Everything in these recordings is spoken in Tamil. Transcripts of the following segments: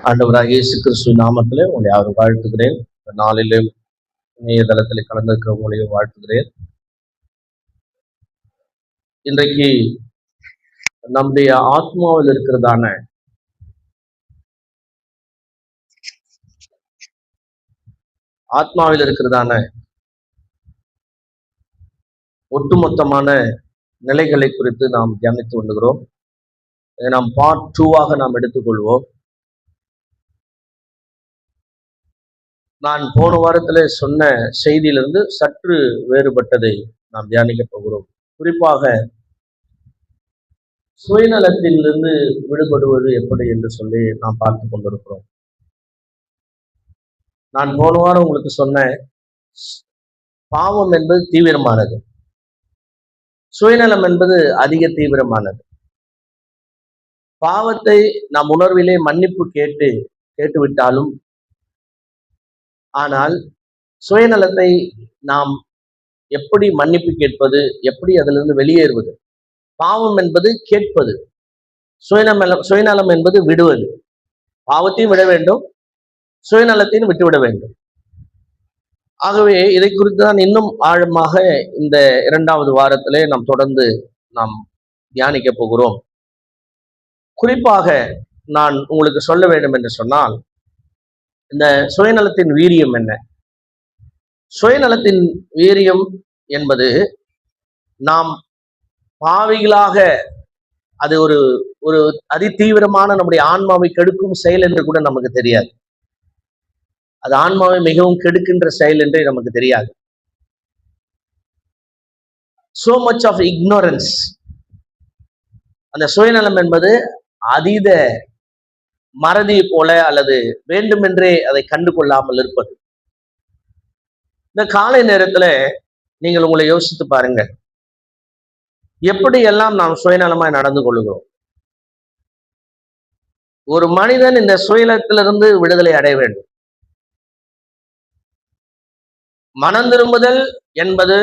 ஆண்டவராகிய இயேசு கிறிஸ்து நாமத்திலே உங்களை யாரும் வாழ்த்துகிறேன். இந்த நாளிலே இணையதளத்தில் கலந்திருக்கிற உங்களையும் வாழ்த்துகிறேன். இன்றைக்கு நம்முடைய ஆத்மாவில் இருக்கிறதான ஒட்டுமொத்தமான நிலைகளை குறித்து நாம் தியானித்து கொள்கிறோம். இதை நாம் பார்ட் 2 நாம் எடுத்துக்கொள்வோம். நான் போன வாரத்தில் சொன்ன செய்தியிலிருந்து சற்று வேறுபட்டதை நாம் தியானிக்க போகிறோம். குறிப்பாக சுயநலத்திலிருந்து விடுபடுவது எப்படி என்று சொல்லி நாம் பார்த்து கொண்டிருக்கிறோம். நான் போன வாரம் உங்களுக்கு சொன்ன பாவம் என்பது தீவிரமானது, சுயநலம் என்பது அதிக தீவிரமானது. பாவத்தை நாம் உணர்விலே மன்னிப்பு கேட்டு விட்டாலும், ஆனால் சுயநலத்தை நாம் எப்படி மன்னிப்பு கேட்பது, எப்படி அதிலிருந்து வெளியேறுவது? பாவம் என்பது கேட்பது, சுயநலம் என்பது விடுவது. பாவத்தையும் விட வேண்டும், சுயநலத்தையும் விட்டுவிட வேண்டும். ஆகவே இதை குறித்து தான் இன்னும் ஆழமாக இந்த 2வது வாரத்திலே நாம் தொடர்ந்து தியானிக்க போகிறோம். குறிப்பாக நான் உங்களுக்கு சொல்ல வேண்டும் என்று சொன்னால், இந்த சுயநலத்தின் வீரியம் என்ன? சுயநலத்தின் வீரியம் என்பது நாம் பாவிகளாக அது ஒரு அதிதீவிரமான நம்முடைய ஆன்மாவை கெடுக்கும் செயல் என்று கூட நமக்கு தெரியாது. அது ஆன்மாவை மிகவும் கெடுக்கின்ற செயல் என்றே நமக்கு தெரியாது. so much of ignorance. அந்த சுயநலம் என்பது அதீத மறதி போல அல்லது வேண்டுமென்றே அதை கண்டு கொள்ளாமல் இருப்பது. இந்த காலை நேரத்துல நீங்கள் உங்களை யோசித்து பாருங்க, எப்படி எல்லாம் நாம் சுயநலமாய் நடந்து கொள்ளுகிறோம். ஒரு மனிதன் இந்த சுயநலத்திலிருந்து விடுதலை அடைய வேண்டும். மனம் திரும்புதல் என்பது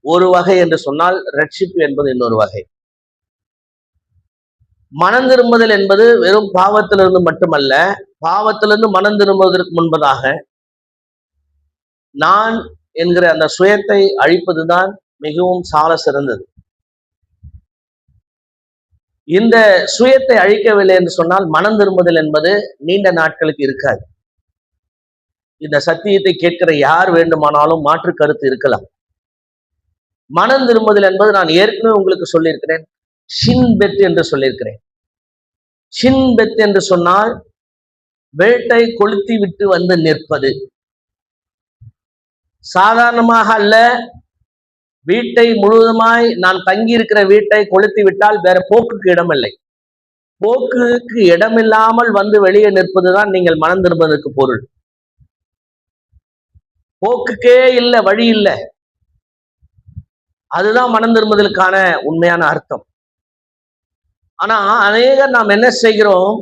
ஒரு வகை என்று சொன்னால், ரட்சிப்பு என்பது இன்னொரு வகை. மனம் திரும்புதல் என்பது வெறும் பாவத்திலிருந்து மட்டுமல்ல, பாவத்திலிருந்து மனம் திரும்புவதற்கு முன்பதாக நான் என்கிற அந்த சுயத்தை அழிப்பதுதான் மிகவும் சால சிறந்தது. இந்த சுயத்தை அழிக்கவில்லை என்று சொன்னால் மனம் திரும்புதல் என்பது நீண்ட நாட்களுக்கு இருக்காது. இந்த சத்தியத்தை கேட்கிற யார் வேண்டுமானாலும் மாற்று கருத்து இருக்கலாம். மனம் திரும்புதல் என்பது நான் ஏற்கனவே உங்களுக்கு சொல்லியிருக்கிறேன், ஷின்பெத் என்று சொல்லியிருக்கிறேன். ஷின்பெத் என்று சொன்னால் வேட்டை கொளுத்தி விட்டு வந்து நிற்பது. சாதாரணமாக அல்ல, வீட்டை முழுவதுமாய் நான் தங்கி இருக்கிற வீட்டை கொளுத்தி விட்டால் வேற போக்குக்கு இடமில்லை. போக்குக்கு இடமில்லாமல் வந்து வெளியே நிற்பதுதான் நீங்கள் மனம் திரும்புவதற்கு பொருள். போக்குக்கே இல்லை, வழி இல்லை, அதுதான் மனம் திரும்புதலுக்கான உண்மையான அர்த்தம். ஆனா அநேகர் நாம் என்ன செய்கிறோம்,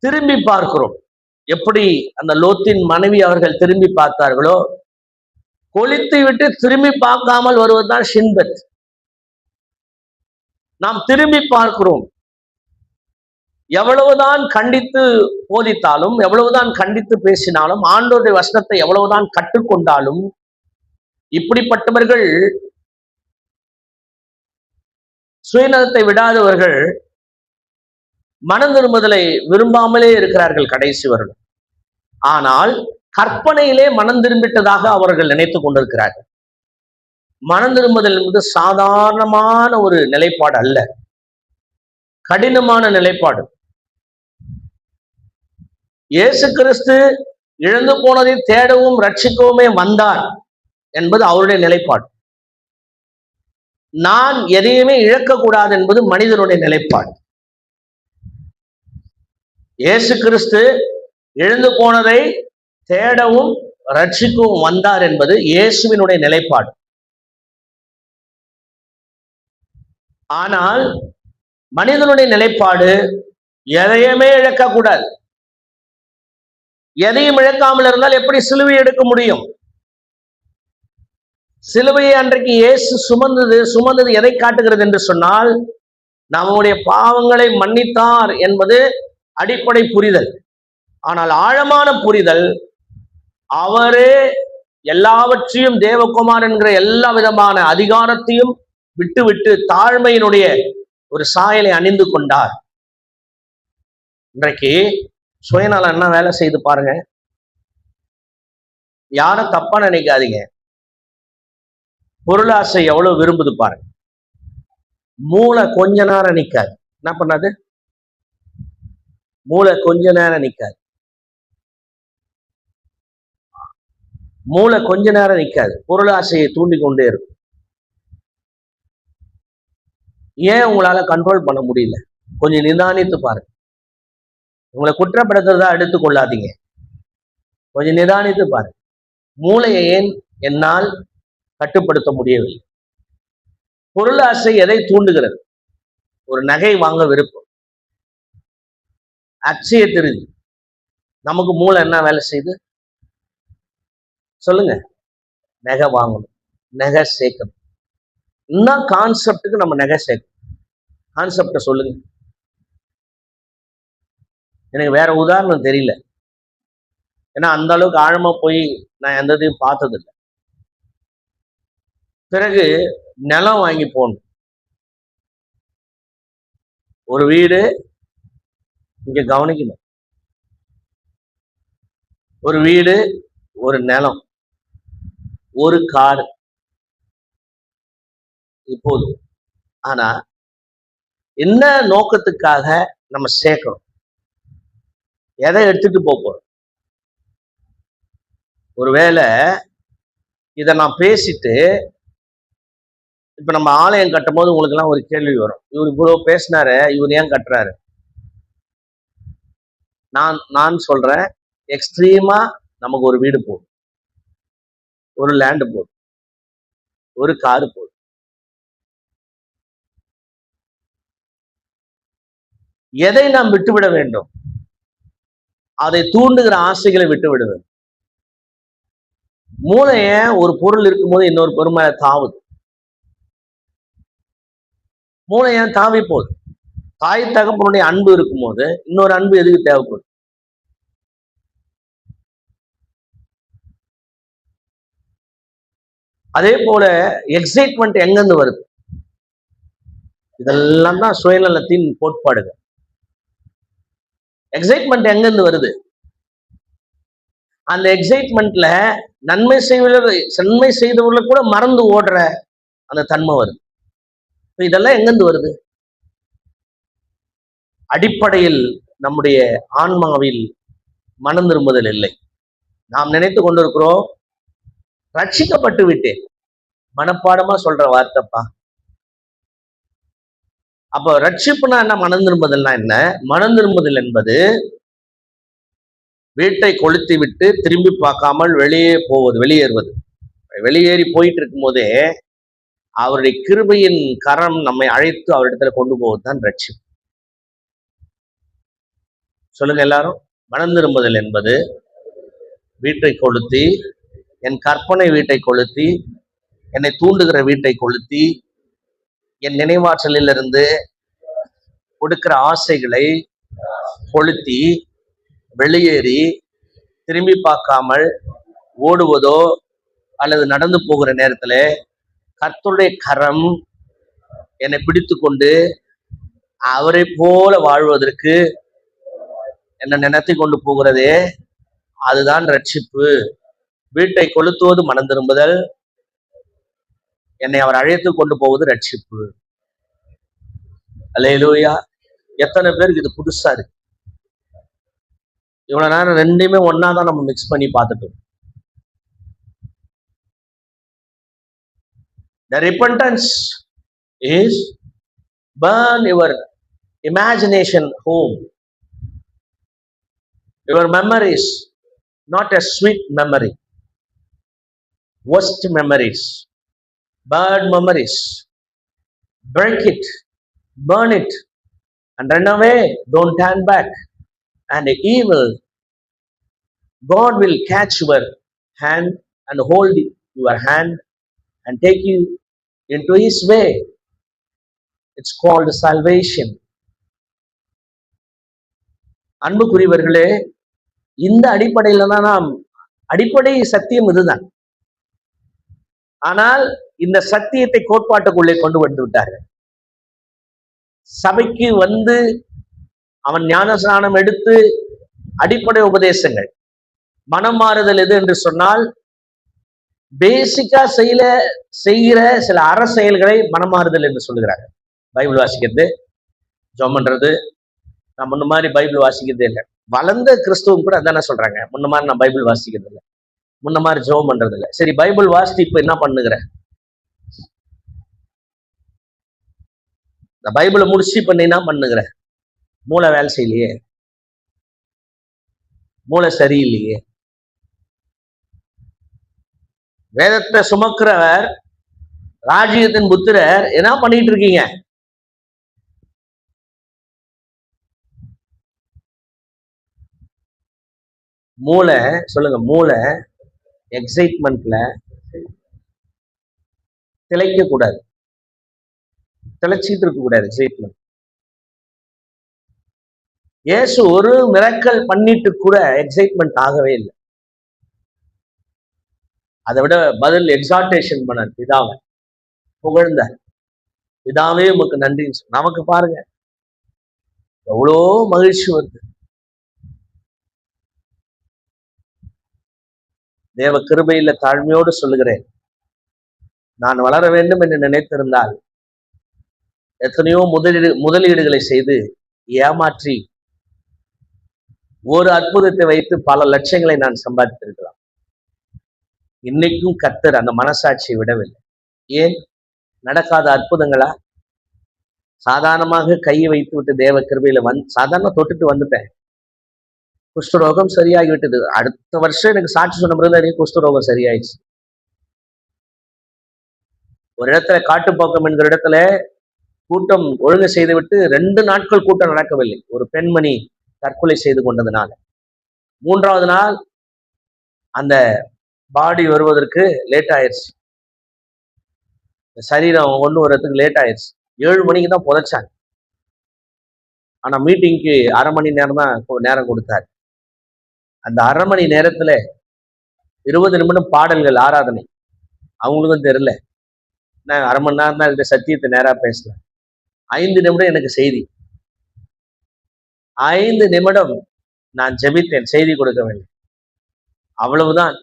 திரும்பி பார்க்கிறோம். எப்படி அந்த லோத்தின் மனைவி அவர்கள் திரும்பி பார்த்தார்களோ, கொளுத்தி விட்டு திரும்பி பார்க்காமல் வருவதுதான் ஷின்பெத். நாம் திரும்பி பார்க்கிறோம். எவ்வளவுதான் கண்டித்து போதித்தாலும், எவ்வளவுதான் கண்டித்து பேசினாலும், ஆண்டவருடைய வசனத்தை எவ்வளவுதான் கற்றுக்கொண்டாலும், இப்படிப்பட்டவர்கள், சுயநலத்தை விடாதவர்கள் மனம் திரும்புதலை விரும்பாமலே இருக்கிறார்கள் கடைசி வருடம். ஆனால் கற்பனையிலே மனம் திரும்பிட்டதாக அவர்கள் நினைத்துக் கொண்டிருக்கிறார்கள். மனம் திரும்புதல் என்பது சாதாரணமான ஒரு நிலைப்பாடு அல்ல, கடினமான நிலைப்பாடு. இயேசு கிறிஸ்து இழந்து போனதை தேடவும் ரட்சிக்கவுமே வந்தார் என்பது அவருடைய நிலைப்பாடு. நான் எதையுமே இழக்கக்கூடாது என்பது மனிதனுடைய நிலைப்பாடு. இயேசு கிறிஸ்து இழந்து போனதை தேடவும் ரட்சிக்கவும் வந்தார் என்பது இயேசுவினுடைய நிலைப்பாடு. ஆனால் மனிதனுடைய நிலைப்பாடு எதையுமே இழக்கக்கூடாது. எதையும் இழக்காமல் இருந்தால் எப்படி சிலுவை எடுக்க முடியும்? சிலுவையை அன்றைக்கு இயேசு சுமந்தது எதை காட்டுகிறது என்று சொன்னால், நம்முடைய பாவங்களை மன்னித்தார் என்பது அடிப்படை புரிதல். ஆனால் ஆழமான புரிதல், அவரே எல்லாவற்றையும், தேவகுமார் என்கிற எல்லா விதமான அதிகாரத்தையும் விட்டு தாழ்மையினுடைய ஒரு சாயலை அணிந்து கொண்டார். இன்றைக்கு சுயநலம் என்ன வேலை செய்து பாருங்க. யாரும் தப்பா நினைக்காதீங்க. பொருளாசை எவ்வளவு விரும்புது பாருங்க. மூளை கொஞ்ச நேரம் நிக்காது. என்ன பண்ணாது? மூளை கொஞ்ச நேரம் நிக்காது. மூளை கொஞ்ச நேரம் நிக்காது. பொருளாசையை தூண்டி கொண்டே இருக்கும். ஏன் உங்களால கண்ட்ரோல் பண்ண முடியல? கொஞ்சம் நிதானித்து பாருங்க. உங்களை குற்றப்படுத்துறதா எடுத்துக் கொள்ளாதீங்க. கொஞ்சம் நிதானித்து பாருங்க. மூளையை ஏன் என்னால் கட்டுப்படுத்த முடியவில்லை? பொருளாசை எதை தூண்டுகிறது? ஒரு நகை வாங்க விருப்பம், அச்சய திருதி. நமக்கு மூளை என்ன வேலை செய்யுது சொல்லுங்க? நகை வாங்கணும், நகை சேர்க்கணும். இன்னும் கான்செப்டுக்கு நம்ம நகை சேர்க்கணும். கான்செப்ட சொல்லுங்க. எனக்கு வேற உதாரணம் தெரியல. ஏன்னா அந்த அளவுக்கு ஆழமா போய் நான் எந்த இதையும் பார்த்ததில்லை. பிறகு நிலம் வாங்கி போகணும். ஒரு வீடு, இங்க கவனிக்கணும், ஒரு வீடு, ஒரு நிலம், ஒரு கார், இப்போது. ஆனா என்ன நோக்கத்துக்காக நம்ம சேர்க்கணும்? எதை எடுத்துட்டு போறோம்? ஒருவேளை இதை நான் பேசிட்டு இப்ப நம்ம ஆலயம் கட்டும் போது உங்களுக்கு எல்லாம் ஒரு கேள்வி வரும். இவர் இவ்வளவு பேசினாரு, இவர் ஏன் கட்டுறாரு? நான் சொல்றேன், எக்ஸ்ட்ரீமா நமக்கு ஒரு வீடு போதும், ஒரு லேண்டு போதும், ஒரு காரு போதும். எதை நாம் விட்டுவிட வேண்டும்? அதை தூண்டுகிற ஆசைகளை விட்டுவிட வேண்டும். மூளைய ஒரு பொருள் இருக்கும்போது இன்னொரு பொறுமை தாவுது. மூளை ஏன் தாவி போகுது? தாய் தகப்பனுடைய அன்பு இருக்கும்போது இன்னொரு அன்பு எதுக்கு தேவைப்படுது? அதே போல எக்ஸைட்மெண்ட் எங்கிருந்து வருது? இதெல்லாம் தான் சுயநலத்தின் கோட்பாடுகள். எக்ஸைட்மெண்ட் எங்கிருந்து வருது? அந்த எக்ஸைட்மெண்ட்ல நன்மை செய்தவர்களை கூட மறந்து ஓடுற அந்த தன்மை வருது. இதெல்லாம் எங்கிருந்து வருது? அடிப்படையில் நம்முடைய ஆன்மாவில் மனம் திரும்புதல் இல்லை. நாம் நினைத்து கொண்டிருக்கிறோம், ரட்சிக்கப்பட்டு விட்டேன். மனப்பாடமா சொல்ற வார்த்தைப்பா. அப்ப ரட்சிப்புனா என்ன? மனம் திரும்புதல்னா என்ன? மனம் திரும்புதல் என்பது வீட்டை கொளுத்தி விட்டு திரும்பி பார்க்காமல் வெளியேறுவது. வெளியேறி போயிட்டு இருக்கும் போதே அவருடைய கிருபையின் கரம் நம்மை அழைத்து அவரிடத்துல கொண்டு போவதுதான் ரட்சிப்பு. சொல்லுங்க எல்லாரும். மனம் திரும்புதல் என்பது வீட்டை கொளுத்தி, என் கற்பனை வீட்டை கொளுத்தி, என்னை தூண்டுகிற வீட்டை கொளுத்தி, என் நினைவாற்றலில் இருந்து கொடுக்கிற ஆசைகளை கொளுத்தி வெளியேறி திரும்பி பார்க்காமல் ஓடுவதோ அல்லது நடந்து போகிற நேரத்துல கர்த்தருடைய கரம் என்னை பிடித்து கொண்டு அவரை போல வாழ்வதற்கு என்னை நினைத்து கொண்டு போகிறதே, அதுதான் ரட்சிப்பு. வீட்டை கொளுத்துவது மனம் திரும்புதல், என்னை அவர் அழைத்து கொண்டு போவது ரட்சிப்பு. அல்லேலூயா. எத்தனை பேருக்கு இது புதுசா இருக்கு? இவ்வளவு நேரம் ரெண்டையுமே ஒன்னாதான் நம்ம மிக்ஸ் பண்ணி பார்த்துட்டோம். The repentance is burn your imagination home. Your memories, not a sweet memory. Worst memories, bad memories. Break it, burn it, and run away. Don't turn back. And the evil, God will catch your hand and hold your hand and take you into his way. It's called salvation. அன்புக்குரியவர்களே, இந்த அடிப்படையில தான் நாம், அடிப்படை சத்தியம் இதுதான். ஆனால் இந்த சத்தியத்தை கோட்பாட்டுக்குள்ளே கொண்டு வந்து விட்டார்கள். சபைக்கு வந்து அவன் ஞானஸ்நானம் எடுத்து அடிப்படை உபதேசங்கள், மனம் மாறுதல் எது என்று சொன்னால் பேசிக்கா செய்கிற சில அற செயல்களை மனமாறுதல் என்று சொல்லுகிறாங்க. பைபிள் வாசிக்கிறது, ஜெபம் பண்றது. நான் முன்ன மாதிரி பைபிள் வாசிக்கிறதே இல்லை. வளர்ந்த கிறிஸ்துவம் கூட அதானே சொல்றாங்க, முன்ன மாதிரி நான் பைபிள் வாசிக்கிறது இல்லை, முன்ன மாதிரி ஜெபம் பண்றது இல்லை. சரி, பைபிள் வாசித்து இப்ப என்ன பண்ணுகிற? இந்த பைபிளை முடிச்சு இப்ப நீ என்ன பண்ணுகிற? மூளை வேலை செய்யலையே, மூளை சரியில்லையே. வேதத்தை சுமக்கிறவர், ராஜ்யத்தின் புத்திரர், என்ன பண்ணிட்டு இருக்கீங்க? மூளை, சொல்லுங்க, மூளை எக்ஸைட்மெண்ட்ல திளைக்க கூடாது, திளைச்சிட்டு இருக்க கூடாது. எக்ஸைட்மெண்ட். இயேசு ஒரு மிரக்கல் பண்ணிட்டு கூட எக்ஸைட்மெண்ட் ஆகவே இல்லை. அதை விட பதில் எக்ஸால்டேஷன் பண்ணார், பிதாவை புகழ்ந்தார். பிதாவே உமக்கு நன்றி. நமக்கு பாருங்க எவ்வளோ மகிழ்ச்சி வருது. தேவ கிருபையில தாழ்மையோடு சொல்லுகிறேன், நான் வளர வேண்டும் என்று நினைத்திருந்தால் எத்தனையோ முதலீடுகளை செய்து ஏமாற்றி ஒரு அற்புதத்தை வைத்து பல லட்சங்களை நான் சம்பாதித்திருக்கலாம். இன்னைக்கும் கர்த்தர் அந்த மனசாட்சியை விடவில்லை. ஏன்? நடக்காத அற்புதங்களா? சாதாரணமாக கையை வைத்து விட்டு தேவ கிருபையில சாதாரண தொட்டுட்டு வந்துட்டேன், குஷ்டரோகம் சரியாகி விட்டது. அடுத்த வருஷம் எனக்கு சாட்சி சொன்ன பிறகு குஷ்டரோகம் சரியாயிடுச்சு. ஒரு இடத்துல காட்டுப்பாக்கம் என்கிற இடத்துல கூட்டம் ஒழுங்கு செய்து விட்டு 2 நாட்கள் கூட்டம் நடக்கவில்லை. ஒரு பெண்மணி தற்கொலை செய்து கொண்டதுனால 3வது நாள் அந்த பாடி வருவதற்கு லேட் ஆயிடுச்சு. சரீரம் கொண்டு வர்றதுக்கு லேட் ஆயிடுச்சு. 7 மணிக்கு தான் புதைச்சாங்க. ஆனா மீட்டிங்க்கு 1/2 மணி நேரம் தான் நேரம் கொடுத்தாரு. அந்த 1/2 மணி நேரத்துல 20 நிமிடம் பாடல்கள், ஆராதனை. அவங்களுக்கும் தெரியல, நான் 1/2 மணி நேரம் தான் இந்த சத்தியத்தை நேரா பேசலாம். 5 நிமிடம் எனக்கு செய்தி, 5 நிமிடம் நான் ஜெபித்தேன், செய்தி கொடுக்க வேண்டும். அவ்வளவுதான்.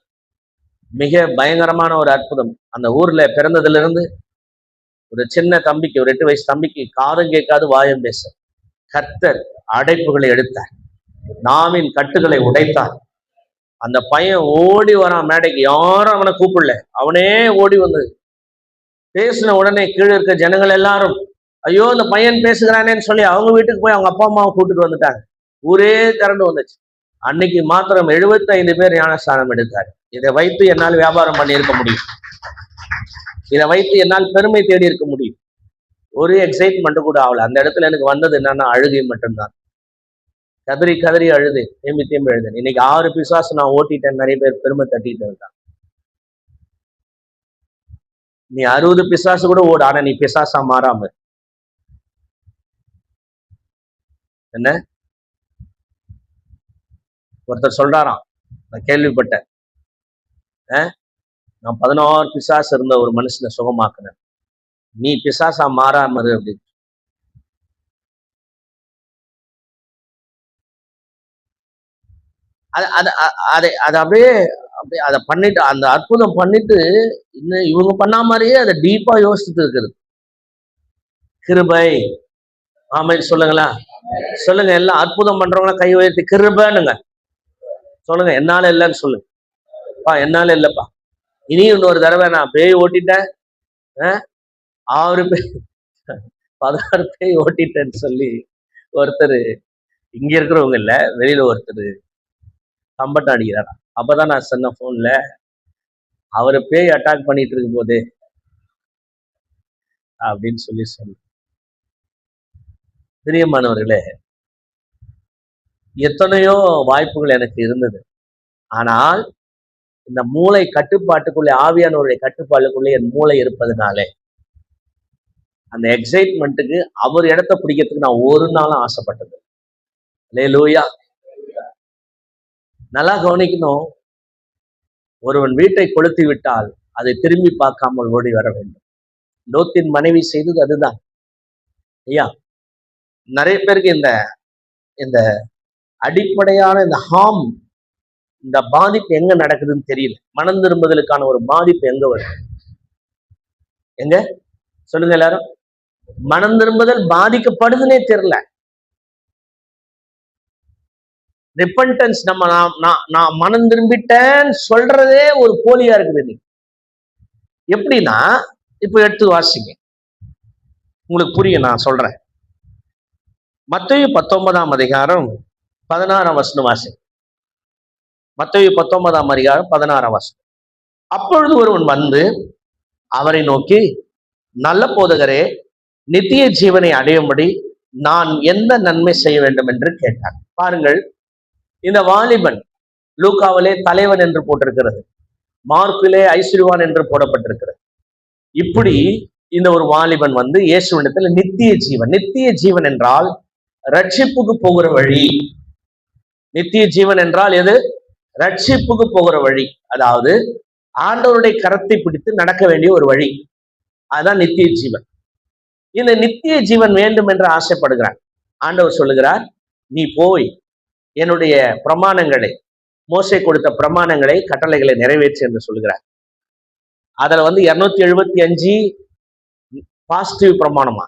மிக பயங்கரமான ஒரு அற்புதம். அந்த ஊர்ல பிறந்ததுல இருந்து ஒரு சின்ன தம்பிக்கு, ஒரு 8 வயசு தம்பிக்கு காதும் கேட்காது, வாயும் பேச கர்த்தர் அடைப்புகளை எடுத்தார், நாவின் கட்டுகளை உடைத்தார். அந்த பையன் ஓடி வரான் மேடைக்கு, யாரும் அவனை கூப்பிடல, அவனே ஓடி வந்து பேசின உடனே கீழே இருக்க ஜனங்கள் எல்லாரும் ஐயோ இந்த பையன் பேசுகிறானேன்னு சொல்லி அவங்க வீட்டுக்கு போய் அவங்க அப்பா அம்மாவை கூட்டிட்டு வந்துட்டாங்க. ஊரே திரண்டு வந்துச்சு. அன்னைக்கு மாத்திரம் 75 பேர் ஞானஸ்நானம் எடுத்தார். இதை வைத்து என்னால் வியாபாரம் பண்ணி இருக்க முடியும், இதை வைத்து என்னால் பெருமை தேடி இருக்க முடியும். ஒரு எக்ஸைட்மெண்ட் கூட ஆகல. அந்த இடத்துல எனக்கு வந்தது என்னன்னா அழுகை மட்டும்தான். கதறி கதறி அழுது, தேம்பி தேம்பி அழுதேன். இன்னைக்கு 6 பிசாசு நான் ஓட்டிட்டேன். நிறைய பேர் பெருமை தட்டிட்டு இருக்காங்க. நீ 60 பிசாசு கூட ஓடு, ஆனா நீ பிசாசா மாறாம என்ன? ஒருத்தர் சொல்றாராம், நான் கேள்விப்பட்டேன், நான் 16 பிசாசு இருந்த ஒரு மனுஷனை சுகமாக்குனேன், நீ பிசாசா மாறாம இரு அப்படின்னு. அதை அப்படியே அதை பண்ணிட்டு, அந்த அற்புதம் பண்ணிட்டு இன்னும் இவங்க பண்ண மாதிரியே அதை டீப்பா யோசிச்சுட்டு இருக்குது. கிருபை. ஆமென் சொல்லுங்களா, சொல்லுங்க. எல்லாம் அற்புதம் பண்றவங்களா கை உயர்த்தி கிருபைன்னுங்க சொல்லுங்க. என்னால இல்லைன்னு சொல்லுங்க. என்னால இல்லப்பா, இனி இன்னொரு தடவை நான் பேய் ஓட்டிட்டேன், 6 பேய் 16 பேய் ஓட்டிட்டேன்னு சொல்லி ஒருத்தர், இங்க இருக்கிறவங்க இல்ல, வெளியில ஒருத்தர் கம்பட்டம் அடிக்கிறாரா. அப்பதான் நான் சொன்ன போன்ல, அவரை பேய் அட்டாக் பண்ணிட்டு இருக்கும் போது அப்படின்னு சொல்லி சொன்ன. பிரியமானவர்களே, எத்தனையோ வாய்ப்புகள் எனக்கு இருந்தது. ஆனால் இந்த மூளை கட்டுப்பாட்டுக்குள்ளே, ஆவியானவருடைய கட்டுப்பாட்டுக்குள்ளே என் மூளை இருப்பதனாலே அந்த எக்ஸைட்மெண்ட்டுக்கு அவர் இடத்த பிடிக்கிறதுக்கு நான் ஒரு நாளும் ஆசைப்பட்டது. அல்லேலூயா. நல்லா கவனிக்கணும். ஒருவன் வீட்டை கொளுத்தி விட்டால் அதை திரும்பி பார்க்காமல் ஓடி வர வேண்டும். லோத்தின் மனைவி செய்தது அதுதான். ஐயா, நிறைய பேருக்கு இந்த இந்த அடிப்படையான இந்த இந்த பாதிப்பு எங்க நடக்குதுன்னு தெரியல. மனம் திரும்புதலுக்கான ஒரு பாதிப்பு எங்க வருது? எங்க சொல்லுங்க எல்லாரும். மனம் திரும்புதல் பாதிக்கப்படுதுன்னே தெரியல. ரிப்பன்டன்ஸ், நான் மனம் திரும்பிட்டேன்னு சொல்றதே ஒரு போலியா இருக்குது. நீ எப்படின்னா, இப்ப எடுத்து வாசிங்க, உங்களுக்கு புரியும் நான் சொல்றேன். மத்தேயு 19ஆம் அதிகாரம் 16ஆம் வசனம் வாசிங்க. மத்தேயு 19ஆம் அதிகாரம் 16ஆம் வசனம். அப்பொழுது ஒருவன் வந்து அவரை நோக்கி, நல்ல போதகரே, நித்திய ஜீவனை அடையும்படி நான் எந்த நன்மை செய்ய வேண்டும் என்று கேட்டான். பாருங்கள், இந்த வாலிபன் லூக்காவிலே தலைவன் என்று போட்டிருக்கிறது, மார்க்கிலே ஐஸ்வர்யவான் என்று போடப்பட்டிருக்கிறது. இப்படி இந்த ஒரு வாலிபன் வந்து இயேசுவிடத்துல நித்திய ஜீவன் என்றால் ரட்சிப்புக்கு போகிற வழி. நித்திய ஜீவன் என்றால் எது? ரட்சிப்புக்கு போகிற வழி. அதாவது ஆண்டவருடைய கரத்தை பிடித்து நடக்க வேண்டிய ஒரு வழி. அதுதான் நித்திய ஜீவன். இந்த நித்திய ஜீவன் வேண்டும் என்று ஆசைப்படுகிறான். ஆண்டவர் சொல்லுகிறார், நீ போய் என்னுடைய பிரமாணங்களை, மோசே கொடுத்த பிரமாணங்களை, கட்டளைகளை நிறைவேற்று என்று சொல்லுகிறார். அதுல 275 பாசிட்டிவ் பிரமாணமா,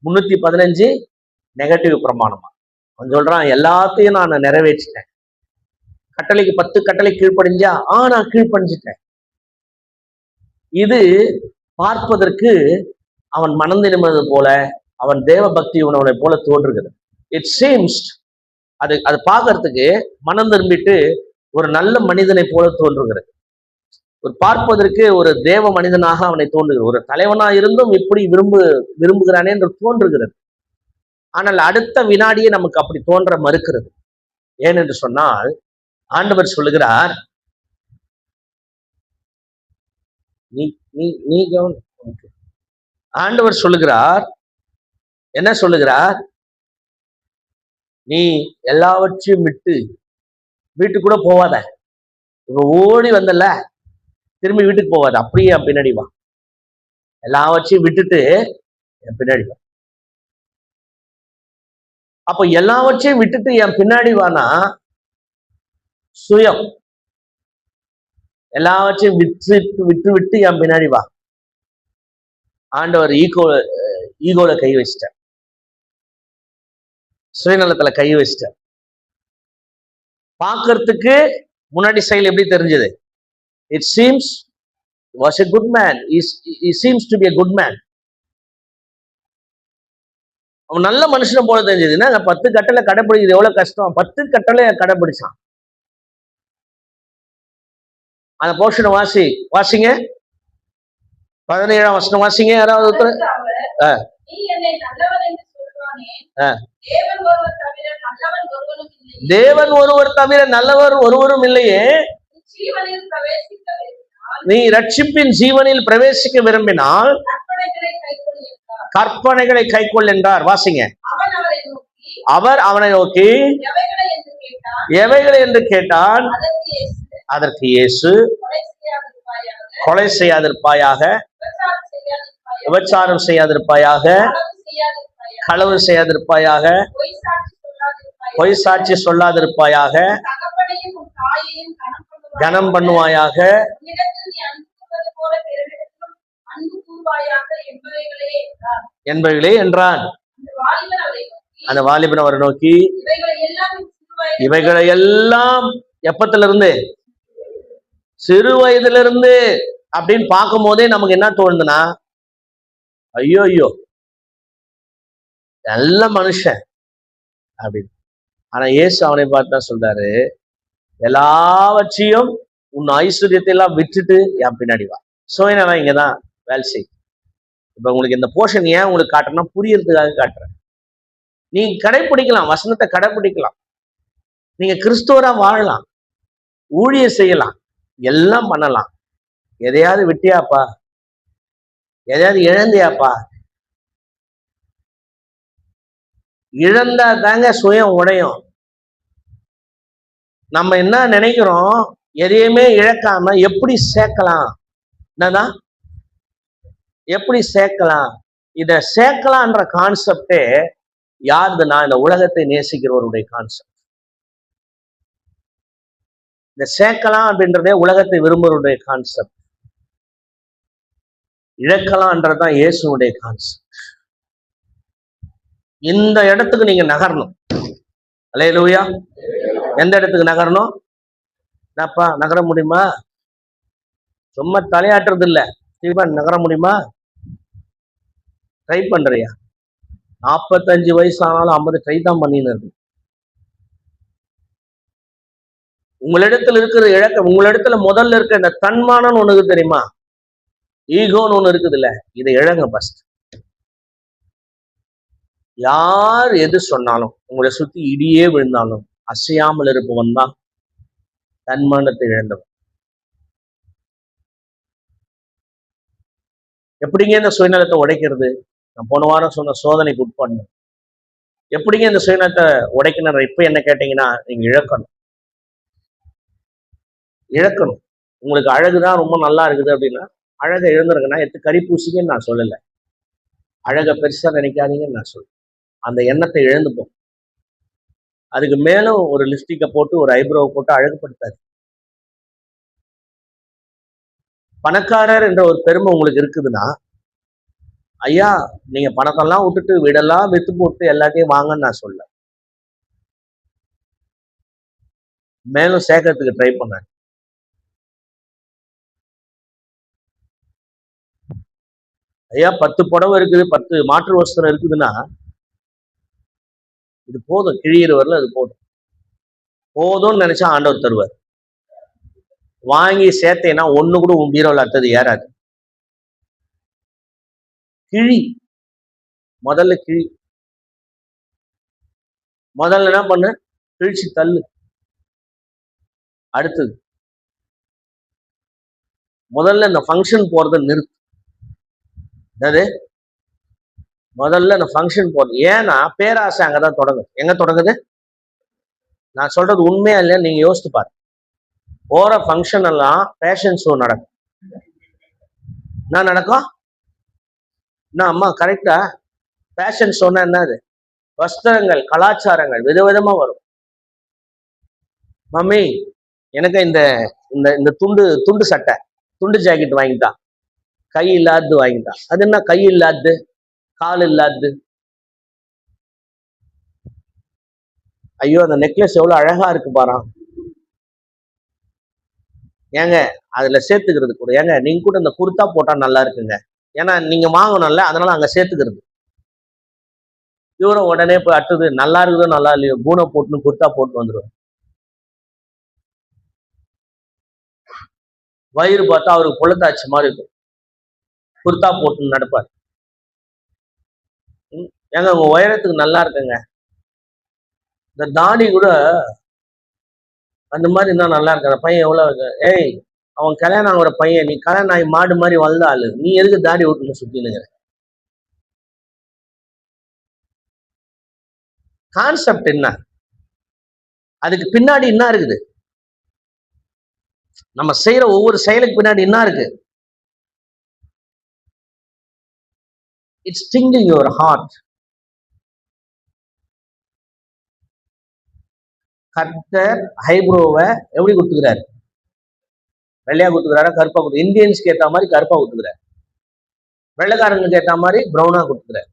315 நெகட்டிவ் பிரமாணமா. அவன் சொல்றான், எல்லாத்தையும் நான் நிறைவேற்றிட்டேன். கட்டளைக்கு 10 கட்டளை கீழ்ப்படிஞ்சா, நான் கீழ்ப்படிஞ்சிட்டேன். இது பார்ப்பதற்கு அவன் மனம் திரும்புவது போல, அவன் தேவ பக்தி உணவனை போல தோன்றுகிறது. இட் சீம்ஸ், அது பார்க்கறதுக்கு மனம் திரும்பிட்டு ஒரு நல்ல மனிதனை போல தோன்றுகிறது. ஒரு பார்ப்பதற்கு ஒரு தேவ மனிதனாக அவனை தோன்றுகிறது. ஒரு தலைவனா இருந்தும் இப்படி விரும்புகிறானே என்று தோன்றுகிறது. ஆனால் அடுத்த வினாடியே நமக்கு அப்படி தோன்ற மறுக்கிறது. ஏனென்று சொன்னால், ஆண்டவர் சொல்லுகிறார், ஆண்டவர் சொல்லுகிறார், என்ன சொல்லுகிறார்? நீ எல்லாவற்றையும் விட்டு வீட்டுக்கு கூட போவாத. இப்ப ஓடி வந்தல, திரும்பி வீட்டுக்கு போவாத, அப்படியே என் பின்னாடி வா. எல்லாவற்றையும் விட்டுட்டு என் பின்னாடி வா. அப்ப எல்லாவற்றையும் விட்டுட்டு என் பின்னாடி வானா சுயம். எல்லாவற்றையும் விட்டு என் பின்னாடி வா. ஆண்டவர் ஈகோல கை வச்சிட்டார், சுயநலத்துல கை வச்சிட்டார். பார்க்கறதுக்கு முன்னாடி செயல் எப்படி தெரிஞ்சது? It seems was a good man. He seems to be a good man. அவன் நல்ல மனுஷனை போல தெரிஞ்சதுன்னா, 10 கட்டளை கடைபிடிக்கிறது எவ்வளவு கஷ்டம். 10 கட்டளை கடைபிடிச்சான். அந்த போர்ஷனை வாசிங்க. 17ஆம் வசனம் வாசிங்க. யாராவது தேவன் ஒருவர் தவிர நல்லவர் ஒருவரும் இல்லையே. நீ ரட்சிப்பின் ஜீவனில் பிரவேசிக்க விரும்பினால் கற்பனைகளை கைக்கொள் என்றார். வாசிங்க. அவர் அவனை நோக்கி எவைகளை என்று கேட்டான். அதற்கு இயேசு, கொலை செய்யாதிருப்பாயாக, விபச்சாரம் செய்யாதிருப்பாயாக, களவு செய்யாதிருப்பாயாக, பொய் சாட்சி சொல்லாதிருப்பாயாக, கனம் பண்ணுவாயாக என்பவைகளே என்றான். அந்த வாலிபன் அவரை நோக்கி, இவைகளை எல்லாம் எப்பத்திலிருந்து? சிறு வயதிலிருந்து அப்படின்னு பார்க்கும் போதே நமக்கு என்ன தோணுதுன்னா, ஐயோ நல்ல மனுஷன் அப்படின்னு. ஆனா இயேசு அவனை பார்த்து தான் சொல்றாரு, எல்லாவற்றையும் உன் ஐஸ்வர்யத்தை எல்லாம் விட்டுட்டு என் பின்னாடி வா. சுயநலம் இங்கதான் வேலை செய். இப்ப உங்களுக்கு இந்த போர்ஷன் ஏன் உங்களுக்கு காட்டுறேன்னா, புரியறதுக்காக காட்டுறேன். நீங்க கடைபிடிக்கலாம், வசனத்தை கடைபிடிக்கலாம், நீங்க கிறிஸ்துவரா வாழலாம், ஊழியம் செய்யலாம், எல்லாம் பண்ணலாம். எதையாவது விட்டியாப்பா, எதையாவது இழந்தியாப்பா, இழந்தா தாங்க சுயம் உடையும். நம்ம என்ன நினைக்கிறோம், எதையுமே இழக்காம எப்படி சேர்க்கலாம், என்னதான் எப்படி சேர்க்கலாம், இத சேர்க்கலான்ற கான்செப்டே யாருதுன்னா இந்த உலகத்தை நேசிக்கிறவருடைய கான்செப்ட். இந்த சேர்க்கலாம் அப்படின்றதே உலகத்தை விரும்புவருடைய கான்செப்ட். இழக்கலாம்ன்றதுதான் இயேசுடைய கான்செப்ட். இந்த இடத்துக்கு நீங்க நகரணும். அல்லேலூயா. எந்த இடத்துக்கு நகரணும்? என்னப்பா நகர முடியுமா? சும்மா தலையாட்டுறது இல்ல, தீபா நகர முடியுமா? ட்ரை பண்றியா? 45 வயசு ஆனாலும் 50 ட்ரை தான் பண்ணின்னு இருக்கு. உங்களிடத்துல இருக்கிற இழக்க, உங்களிடத்துல முதல்ல இருக்க இந்த தன்மானம் ஒண்ணு இருக்கு தெரியுமா? ஈகோன்னு ஒண்ணு இருக்குது இல்ல, இதை இழங்க ஃபர்ஸ்ட். யார் எது சொன்னாலும், உங்களை சுத்தி இடியே விழுந்தாலும் அசையாமல் இருப்பவன் தான் தன்மானத்தை இழந்தவன். எப்படிங்க இந்த சுயநலத்தை உடைக்கிறது? நான் போன வாரம் சொன்ன சோதனைக்கு உட்படணும். எப்படிங்க இந்த சுயநலத்தை உடைக்கணும்? இப்ப என்ன கேட்டீங்கன்னா, நீங்க இழக்கணும். இழக்கணும். உங்களுக்கு அழகுதான் ரொம்ப நல்லா இருக்குது அப்படின்னா, அழகை இழந்துருக்குன்னா எடுத்து கறி பூசிங்கன்னு நான் சொல்லலை. அழகை பெருசா நினைக்காதீங்கன்னு நான் சொல்றேன். அந்த எண்ணத்தை இழந்துப்போம். அதுக்கு மேலும் ஒரு லிப்ஸ்டிக்கை போட்டு ஒரு ஐப்ரோவை போட்டு அழகுபடுத்தாது. பணக்காரர் என்ற ஒரு பெருமை உங்களுக்கு இருக்குதுன்னா, ஐயா நீங்க பணத்தெல்லாம் விட்டுட்டு வீடெல்லாம் வித்து போட்டு எல்லாத்தையும் வாங்கன்னு நான் சொல்ல, மேலும் சேர்க்கறதுக்கு ட்ரை பண்ணேன். ஐயா 10 புடவை இருக்குது, 10 மாற்று வஸ்திரம் இருக்குதுன்னா இது போதும், கிழியிற வரல அது போதும், போதும்னு நினைச்சா ஆண்டவர் தருவார். வாங்கி சேர்த்தேன்னா ஒண்ணு கூட உன் பீரோவில் அடுத்தது ஏறாது. கிழி, முதல்ல கிழி. முதல்ல என்ன பண்ணு, கிழிச்சு தள்ளு. அடுத்தது முதல்ல இந்த ஃபங்க்ஷன் போறதை நிறுத்து. அது முதல்ல இந்த ஃபங்க்ஷன் போறது. ஏன்னா பேராசை அங்கதான் தொடங்குது. எங்க தொடங்குது? நான் சொல்றது உண்மையா இல்லையா நீங்க யோசித்து பாரு. போற ஃபங்க்ஷன் எல்லாம் ஃபேஷன் ஷோ நடக்கும். என்ன நடக்கும்? என்ன அம்மா கரெக்டா? ஃபேஷன் ஷோன்னா என்னது? வஸ்திரங்கள், கலாச்சாரங்கள் விதவிதமா வரும். மம்மி எனக்கு இந்த இந்த இந்த துண்டு சட்டை, துண்டு ஜாக்கெட் வாங்கிட்டான், கை இல்லாதது வாங்கிட்டான். அது என்ன கை இல்லாதது, கால் இல்லாதது? ஐயோ அந்த நெக்லஸ் எவ்வளவு அழகா இருக்கு பாரா. ஏங்க அதுல சேர்த்துக்கிறது கூட, ஏங்க நீங்க கூட இந்த குர்த்தா போட்டா நல்லா இருக்குங்க, ஏன்னா நீங்க வாங்கணும்ல, அதனால அங்க சேர்த்துக்கிறது. இவரும் உடனே போய் அடுத்தது நல்லா இருக்குதோ நல்லா இல்லையோ பூனை போட்டுன்னு குர்த்தா போட்டு வந்துடுவார். வயிறு பார்த்தா அவருக்கு புலத்தாச்சு மாதிரி இருக்கும், குர்த்தா போட்டுன்னு நடப்பார். ஏங்க உங்க உயரத்துக்கு நல்லா இருக்குங்க, இந்த தாடி கூட அந்த மாதிரி இருந்தா நல்லா இருக்க. பையன் எவ்வளவு இருக்கு? ஏய் அவன் கல்யாணம் ஆகிற பையன், நீ கல்யாணம் ஆகி மாடு மாதிரி வளர்ந்த ஆளு, நீ எதுக்கு தாடி விட்டுன்னு சுத்தினுங்கிற? கான்செப்ட் என்ன? அதுக்கு பின்னாடி என்ன இருக்குது? நம்ம செய்யற ஒவ்வொரு செயலுக்கு பின்னாடி என்ன இருக்கு? It's stinging your heart. கர்த்தர் ஐப்ரோவை எப்படி கொடுத்துக்கிறாரு? வெள்ளையா கொடுத்துக்கிறாரா கருப்பா கொடுத்து? இந்தியன்ஸ்க்கு ஏற்ற மாதிரி கருப்பா கொடுத்துக்கிறாரு, வெள்ளைக்காரங்களுக்கு ஏற்ற மாதிரி ப்ரௌனா கொடுத்துக்கிறாரு.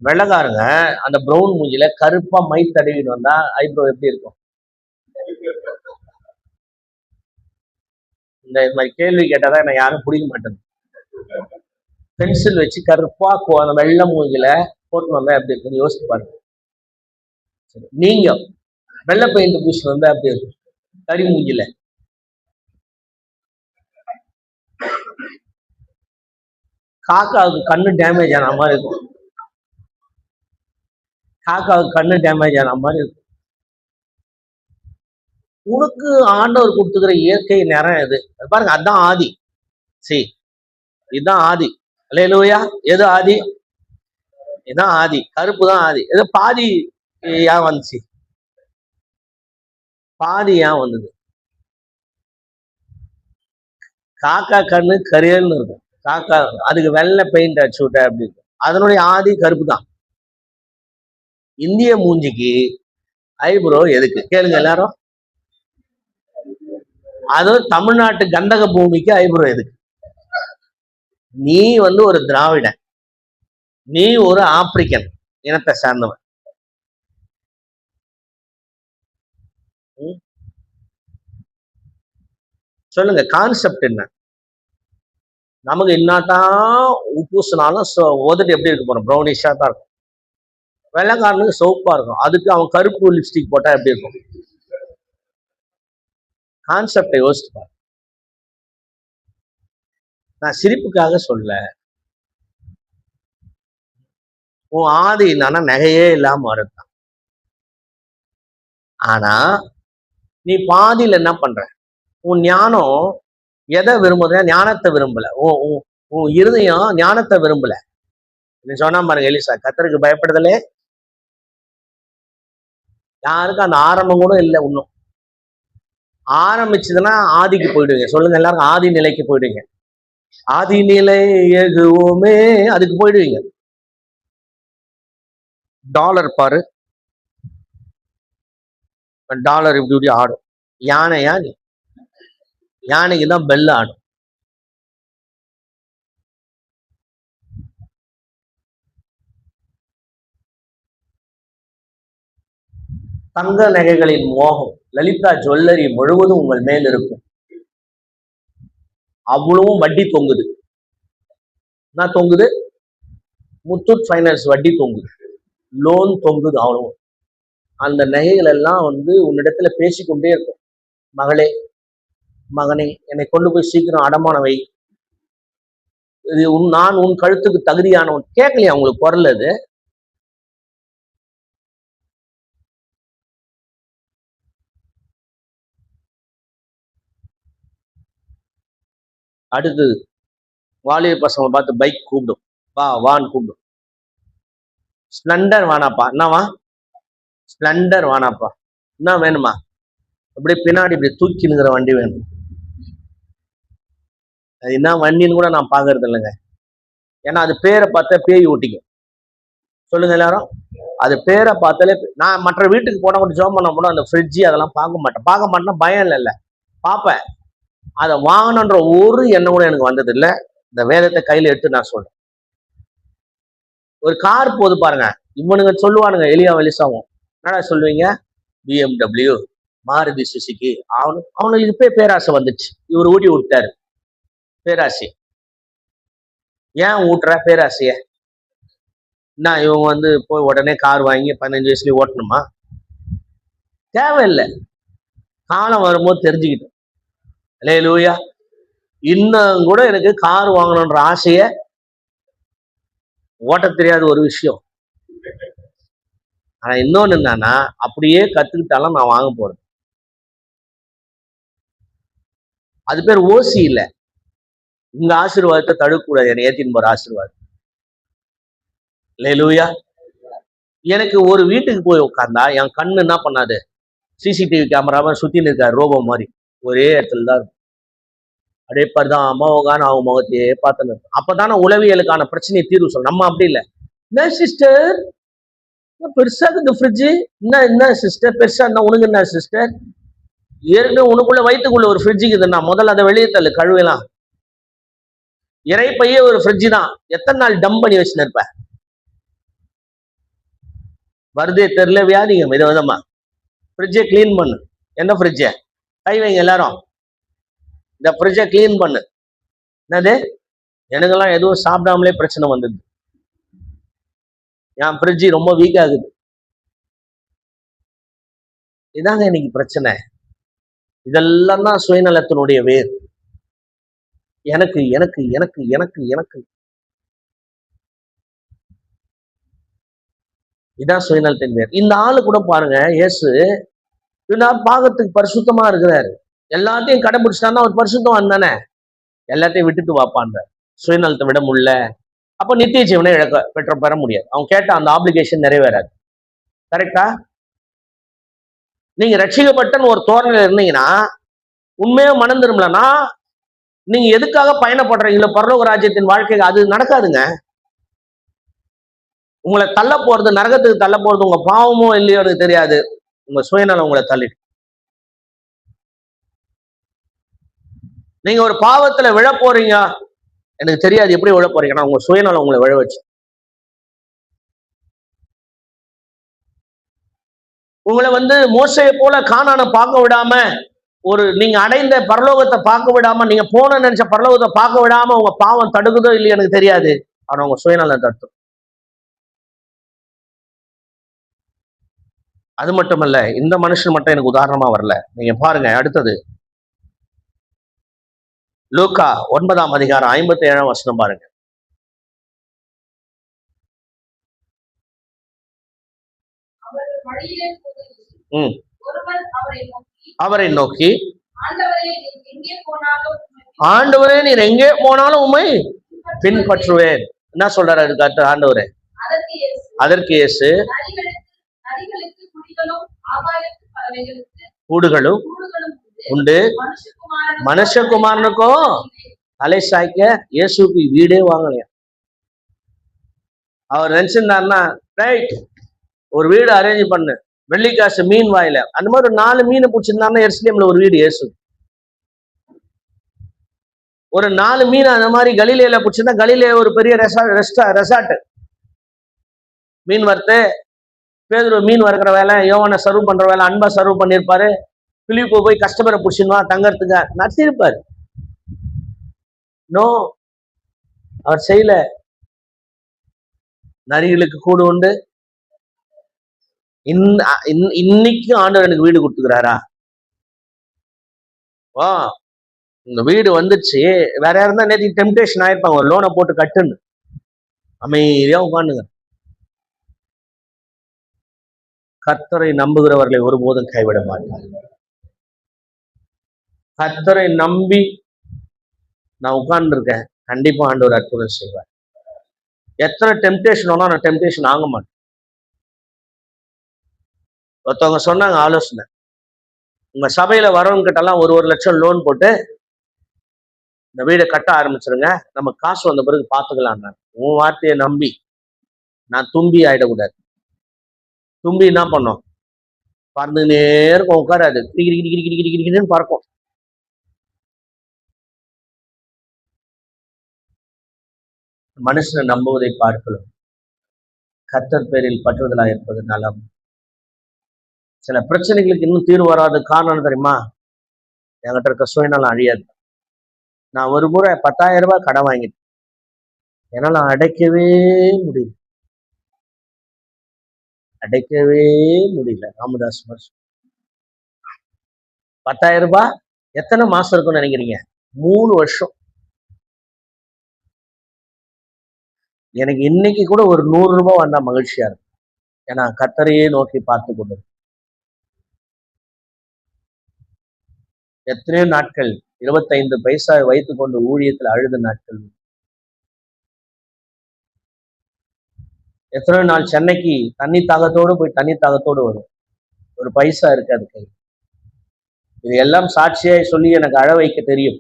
வெள்ளைக்காரங்க அந்த ப்ரௌன் மூஞ்சில கருப்பா மை தடவிட்டு வந்தா ஐப்ரோ எப்படி இருக்கும்? இந்த மாதிரி கேள்வி கேட்டாதான் நான் யாரும் பிடிக்க மாட்டேன். பென்சில் வச்சு கருப்பா அந்த வெள்ளை மூஞ்சில போட்டு வந்தா எப்படி இருக்குன்னு யோசிச்சு பாருங்க. நீங்க வெள்ளை பெயிண்ட் பூசி வந்தா எப்படி இருக்கும்? கறி மூஞ்சில. காக்காவுக்கு கண்ணு டேமேஜ் ஆன மாதிரி இருக்கும், காக்காவுக்கு கண்ணு டேமேஜ் ஆன மாதிரி இருக்கும். உனக்கு ஆண்டவர் கொடுத்துக்கிற இயற்கை நிறம் எது பாருங்க, அதான் ஆதி. சரி இதுதான் ஆதி. அல்லேலூயா. எது ஆதி? இதுதான் ஆதி, கருப்பு தான் ஆதி. ஏதோ பாதி ஏன் வந்துச்சு? பாதி ஏன் வந்தது? காக்கா கண்ணு கரியல்னு இருக்கும். காக்கா அதுக்கு வெள்ளை பெயிண்ட் அடிச்சு விட்ட அப்படி இருக்கும். அதனுடைய ஆதி கருப்பு தான். இந்திய மூஞ்சிக்கு ஐப்ரோ எதுக்கு கேளுங்க எல்லாரும். அதுவும் தமிழ்நாட்டு கந்தக பூமிக்கு ஐப்ரோ எதுக்கு? நீ வந்து ஒரு திராவிடன், நீ ஒரு ஆப்பிரிக்கன் இனத்தை சார்ந்தவன். சொல்லுங்க, கான்செப்ட் என்ன? நமக்கு என்னதான் உப்பூசினாலும் உதட்டு எப்படி இருக்க போறோம்? ப்ரௌனிஷா தான் இருக்கும். வெள்ளைக்காரனுக்கு சோப்பா இருக்கும். அதுக்கு அவன் கருப்பு லிப்ஸ்டிக் போட்டா எப்படி இருக்கும்? கான்செப்டை யோசிச்சு பாரு. நான் சிரிப்புக்காக சொல்ல. உன் ஆதி என்னன்னா நகையே இல்லாம வருதான். ஆனா நீ பாதியில என்ன பண்ற? உன் ஞானம் எதை விரும்புற? ஞானத்தை விரும்பல. உன் இருதயம் ஞானத்தை விரும்பல. நீ சொன்னா பாருங்க, எலிசா கர்த்தருக்கு பயப்படுதலே யாருக்கும் அந்த ஆரம்பம் கூட இல்லை. இன்னும் ஆரம்பிச்சதுன்னா ஆதிக்கு போயிடுவீங்க. சொல்லுங்க எல்லாரும், ஆதி நிலைக்கு போயிடுவீங்க. ஆதி நிலை எதுவுமே அதுக்கு போயிடுவீங்க. டாலர் பாரு, டாலர் இப்படி இப்படி ஆடும். யானையா நீ? யானைக்கு தான் பெல்ல ஆடும். தங்க நகைகளின் மோகம், லலிதா ஜுவல்லரி முழுவதும் உங்கள் மேல் இருக்கும். அவ்வளவும் வட்டி தொங்குது. என்ன தொங்குது? முத்தூட் ஃபைனான்ஸ் வட்டி தொங்குது, லோன் தொங்குது. அவ்வளவும் அந்த நகைகள் எல்லாம் வந்து உன்னிடத்துல பேசிக்கொண்டே இருக்கும். மகளே, மகனே, என்னை கொண்டு போய் சீக்கிரம் அடமான வை. இது நான் உன் கழுத்துக்கு தகுதியானவன். கேட்கலையா உங்களுக்கு குரல்? அது அடுத்து வாலிப பசங்க பார்த்து பைக் கூப்பிடும், வா வான்னு கூப்பிடும். ஸ்ப்ளெண்டர் வானாப்பா. என்னவா? ஸ்ப்ளெண்டர் வானாப்பா. என்ன வேணுமா? அப்படியே பின்னாடி இப்படி தூக்கினுங்கிற வண்டி வேணும். அது என்ன வண்டின்னு கூட நான் பாக்குறது இல்லைங்க. ஏன்னா அது பேரை பார்த்தா பேய் ஓட்டிக்கும். சொல்லுங்க எல்லாரும், அது பேரை பார்த்தாலே. நான் மற்ற வீட்டுக்கு போனா கூட ஜோம் பண்ண போனா அந்த ஃப்ரிட்ஜ் அதெல்லாம் பார்க்க மாட்டேன். பார்க்க மாட்டேன்னா பயம் இல்லை, பார்ப்பேன். அதை வாங்கணுன்ற ஒரு எண்ணம் கூட எனக்கு வந்தது இல்லை. இந்த வேதத்தை கையில எடுத்து நான் சொல்றேன். ஒரு கார் போது பாருங்க, இவனுங்க சொல்லுவானுங்க, எலியா வெளிசாவும். என்னடா சொல்லுவீங்க? BMW, Maruti Suzuki. அவனுக்கு இப்பே பேராசை வந்துச்சு. இவர் ஊட்டி விட்டாரு பேராசை. ஏன் ஊட்டுற பேராசைய? நான் இவங்க வந்து போய் உடனே கார் வாங்கி 15 வயசுலயே ஓட்டணுமா? தேவையில்லை. காலம் வரும்போது தெரிஞ்சுக்கிட்டேன். அல்லேலூயா. இன்னும் கூட எனக்கு கார் வாங்கணுன்ற ஆசைய, ஓட்ட தெரியாத ஒரு விஷயம். ஆனா இன்னொன்னு என்னன்னா, அப்படியே கத்துக்கிட்டாலும் நான் வாங்க போறேன். அது பேர் ஓசி இல்லை. உங்க ஆசீர்வாதத்தை தடுக்கக்கூடாது, என்னை ஏத்தின்னு போற ஆசீர்வாதம். அல்லேலூயா. எனக்கு ஒரு வீட்டுக்கு போய் உட்கார்ந்தா என் கண்ணு என்ன பண்ணாது? சிசிடிவி கேமராவை சுத்தின்னு இருக்காரு ரோபோ மாதிரி. ஒரே இடத்துல தான் இருக்கும். அப்படியே பரிதான் அம்மாவுக்கான அவங்க முகத்தையே பார்த்துன்னு இருக்கும். அப்பதானே உளவியலுக்கான பிரச்சனையை தீர்வு சொல்லும். நம்ம அப்படி இல்லை. என்ன சிஸ்டர் பெருசா இருக்குது ஃப்ரிட்ஜு? என்ன சிஸ்டர் பெருசா இருந்தா உனக்கு என்ன சிஸ்டர்? ஏற்கனவே உனக்குள்ள வயிற்றுக்குள்ள ஒரு ஃப்ரிட்ஜ் இருக்குதுன்னா முதல்ல அதை வெளியே தள்ளு, கழுவலாம். இறைப்பையே ஒரு ஃப்ரிட்ஜ் தான். எத்தனை நாள் டம் பண்ணி வச்சுன்னு இருப்ப? வருதே தெரியல வியாதிங்க விதவிதமா. ஃப்ரிட்ஜை கிளீன் பண்ணு. என்ன ஃப்ரிட்ஜ? கை வைங்க எல்லாரும். இந்த ஃப்ரிட்ஜை கிளீன் பண்ணு. என்னது? எனக்கெல்லாம் எதுவும் சாப்பிடாமலே பிரச்சனை வந்தது. என் ஃப்ரிட்ஜ் ரொம்ப வீக் ஆகுது. இதாங்க இன்னைக்கு பிரச்சனை. இதெல்லாம் தான் சுயநலத்தினுடைய வேர். எனக்கு எனக்கு எனக்கு எனக்கு எனக்கு இதான் சுயநலத்தின் வேர். இந்த ஆளு கூட பாருங்க, இயேசு பாகத்துக்கு பரிசுத்தமா இருக்கிறாரு. எல்லாத்தையும் கடைபிடிச்சிட்டான்னா அவர் பரிசுத்தம் தானே. எல்லாத்தையும் விட்டுட்டு வாப்பான்ற. சுயநலத்தை விட முடியல, அப்போ நித்திய ஜீவனை பெற முடியாது. அவன் கேட்ட அந்த ஆப்ளிகேஷன் நிறைவேறாது. கரெக்டா? நீங்க ரட்சிக்கப்பட்டன்னு ஒரு தோரணையில இருந்தீங்கன்னா, உண்மையா மனம் திரும்பலன்னா, நீங்க எதுக்காக பயணப்படுறீங்களோ பரலோக ராஜ்யத்தின் வாழ்க்கை, அது நடக்காதுங்க. உங்களை தள்ள போறது, நரகத்துக்கு தள்ள போறது உங்க பாவமோ இல்லையோ எனக்கு தெரியாது, உங்க சுயநலம் உங்களை தள்ளிட்டு. நீங்க ஒரு பாவத்துல விழ போறீங்க, எனக்கு தெரியாது எப்படி விழ போறீங்கன்னா உங்க சுயநலம் உங்களை விழ வச்சு. உங்களை மோசையை போல கானானை பார்க்க விடாம, நீங்க அடைந்த பரலோகத்தை பார்க்க விடாம, நீங்க போன நினைச்ச பரலோகத்தை பார்க்க விடாம உங்க பாவம் தடுக்குதோ இல்லையோ எனக்கு தெரியாது, ஆனா உங்க சுயநலம் தடுத்தும். அது மட்டுமல்ல, இந்த மனுஷன் மட்டும் எனக்கு உதாரணமா வரல. நீங்க பாருங்க அடுத்தது லூக்கா 9ஆம் அதிகாரம் 57ஆம் வசனம் பாருங்க. அவரை நோக்கி, ஆண்டவரே நீர் எங்கே போனாலும் உம்மை பின்பற்றுவேன். என்ன சொல்றாரு அதுக்கு ஆண்டவரே? அதற்கு இயேசு, கூடுகளும் உண்டு, மனுஷகுமாரனுக்கும் தலை சாய்க்க இயேசுக்கு வீடே வாங்கலையா. அவர் நினைச்சிருந்தாருன்னா, ரைட் ஒரு வீடு அரேஞ்ச் பண்ணு, வெள்ளிக்காசு மீன் வாயில, அந்த மாதிரி ஒரு 4 மீனை பிடிச்சிருந்தாருன்னா எருசலேம்ல ஒரு வீடு இயேசு. ஒரு 4 மீன் அந்த மாதிரி கலிலேயில பிடிச்சிருந்தா கலிலே ஒரு பெரிய ரெசார்ட் மீன் வறுத்து, பேதுரு மீன் வறுக்கிற வேலை, யோவானை சர்வ் பண்ற வேலை, அன்பா சர்வ் பண்ணியிருப்பாரு. பிலிப்பு போய் கஸ்டமரை பிடிச்சிருவா தங்கறதுக்கு நடத்திருப்பாரு. நோ, அவர் செய்யல. நரிகளுக்கு கூடு உண்டு. இன்னைக்கு ஆண்டவர் எனக்கு வீடு கொடுத்துக்கிறாரா? உங்க வீடு வந்துச்சு. வேற யாருந்தா நேற்று டெம்டேஷன் ஆயிருப்பாங்க, ஒரு லோனை போட்டு கட்டுன்னு அமைதியா உட்காந்துங்க. கர்த்தரை நம்புகிறவர்களை ஒருபோதும் கைவிட மாட்டார். கர்த்தரை நம்பி நான் உட்கார்ந்து இருக்கேன், கண்டிப்பா ஆண்டவர் அற்புதம் செய்வார். எத்தனை டெம்டேஷன் வேணா நான் டெம்டேஷன் ஆக மாட்டேன். ஒருத்தவங்க சொன்னாங்க ஆலோசனை, உங்க சபையில வரவங்க கிட்ட எல்லாம் 1 லட்சம் லோன் போட்டு இந்த வீடை கட்ட ஆரம்பிச்சிருங்க, நம்ம காசு வந்த பிறகு பாத்துக்கலாம். உன் வார்த்தையை நம்பி நான் தும்பி ஆயிடக்கூடாது. தும்பி என்ன பண்ணோம், பறந்துனே இருக்கும், உட்காராது, கிரிக்கின்னு பறக்கும். மனுஷனை நம்புவதை பார்க்கலாம், கர்த்தர் பேரில் பற்றுதலா இருப்பது நலம். சில பிரச்சனைகளுக்கு இன்னும் தீர்வு வராத காரணம் தெரியுமா? என்கிட்ட இருக்க சுயநலம் அழியாது. நான் ஒரு முறை 10,000 ரூபாய் கடன் வாங்கிட்டேன், என்னால அடைக்கவே முடியல, அடைக்கவே முடியல. ராமதாஸ் 10,000 ரூபாய் எத்தனை மாசம் இருக்கும்னு நினைக்கிறீங்க? 3 வருஷம். எனக்கு இன்னைக்கு கூட ஒரு 100 ரூபாய் வந்தா மகிழ்ச்சியா இருக்கு. ஏன்னா கர்த்தரையே நோக்கி பார்த்து கொண்டு எத்தனையோ நாட்கள் 25 பைசா வைத்துக் கொண்டு ஊழியத்தில் அழுத நாட்கள். எத்தனையோ நாள் சென்னைக்கு தண்ணி தாகத்தோடு போய் தண்ணி தாகத்தோடு வரும், ஒரு பைசா இருக்காது கை. இது எல்லாம் சாட்சியாய் சொல்லி எனக்கு அழ வைக்க தெரியும்,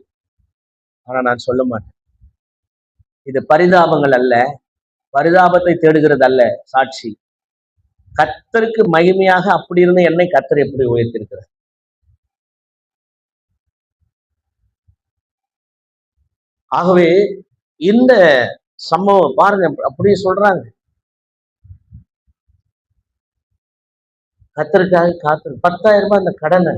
ஆனா நான் சொல்ல மாட்டேன். இது பரிதாபங்கள் அல்ல, பரிதாபத்தை தேடுகிறது அல்ல சாட்சி. கர்த்தருக்கு மகிமையாக அப்படி இருந்த என்னை கர்த்தர் எப்படி உயர்த்திருக்கிறார். ஆகவே இந்த சம்பவம் பாருங்க, அப்படியே சொல்றாங்க, கர்த்தருக்காக காத்து 10,000 ரூபாய் இந்த கடனை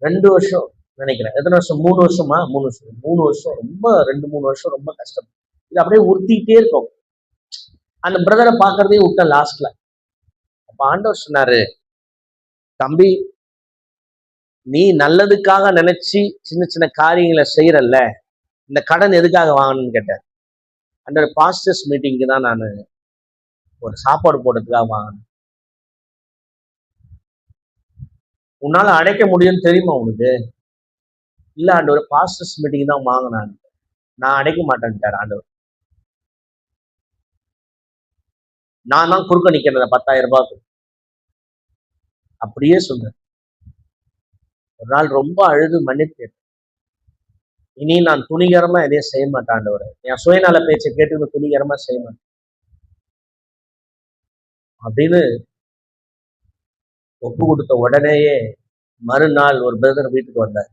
2 வருஷம் நினைக்கிறேன், எத்தனை வருஷம், 3 வருஷமா, 3 வருஷம் ரொம்ப 2-3 வருஷம் ரொம்ப கஷ்டம். இது அப்படியே உறுத்திக்கிட்டே இருக்கும். அந்த பிரதரை பாக்குறதே விட்ட லாஸ்ட்ல. அப்ப ஆண்டவர் சொன்னாரு, தம்பி நீ நல்லதுக்காக நினைச்சு சின்ன சின்ன காரியங்களை செய்யறல்ல, இந்த கடன் எதுக்காக வாங்கணும்னு கேட்டேன். அந்த பாஸ்டர்ஸ் மீட்டிங்க்கு தான் நான் ஒரு சாப்பாடு போடுறதுக்காக வாங்கினேன். உன்னால அடைக்க முடியும்னு தெரியுமா உனக்கு? இல்ல ஆண்டவர், பாஸ்டர்ஸ் மீட்டிங் தான் வாங்கினான், நான் அடைக்க மாட்டேன்ட்டார் ஆண்டவர். நான் தான் குறுக்க நிக்கிறேன் 10,000 ரூபாய்க்கு. அப்படியே சொன்னேன். ஒரு நாள் ரொம்ப அழுது மன்னிப்பு கேட்டேன். இனி நான் துணிகரமா எதையும் செய்ய மாட்டேன் ஆண்டவரே. என் சுயநல பேச்சை கேட்டு துணிகரமா செய்ய மாட்டேன் அப்படின்னு ஒப்பு கொடுத்த உடனேயே மறுநாள் ஒரு பிரதர் வீட்டுக்கு வந்தார்.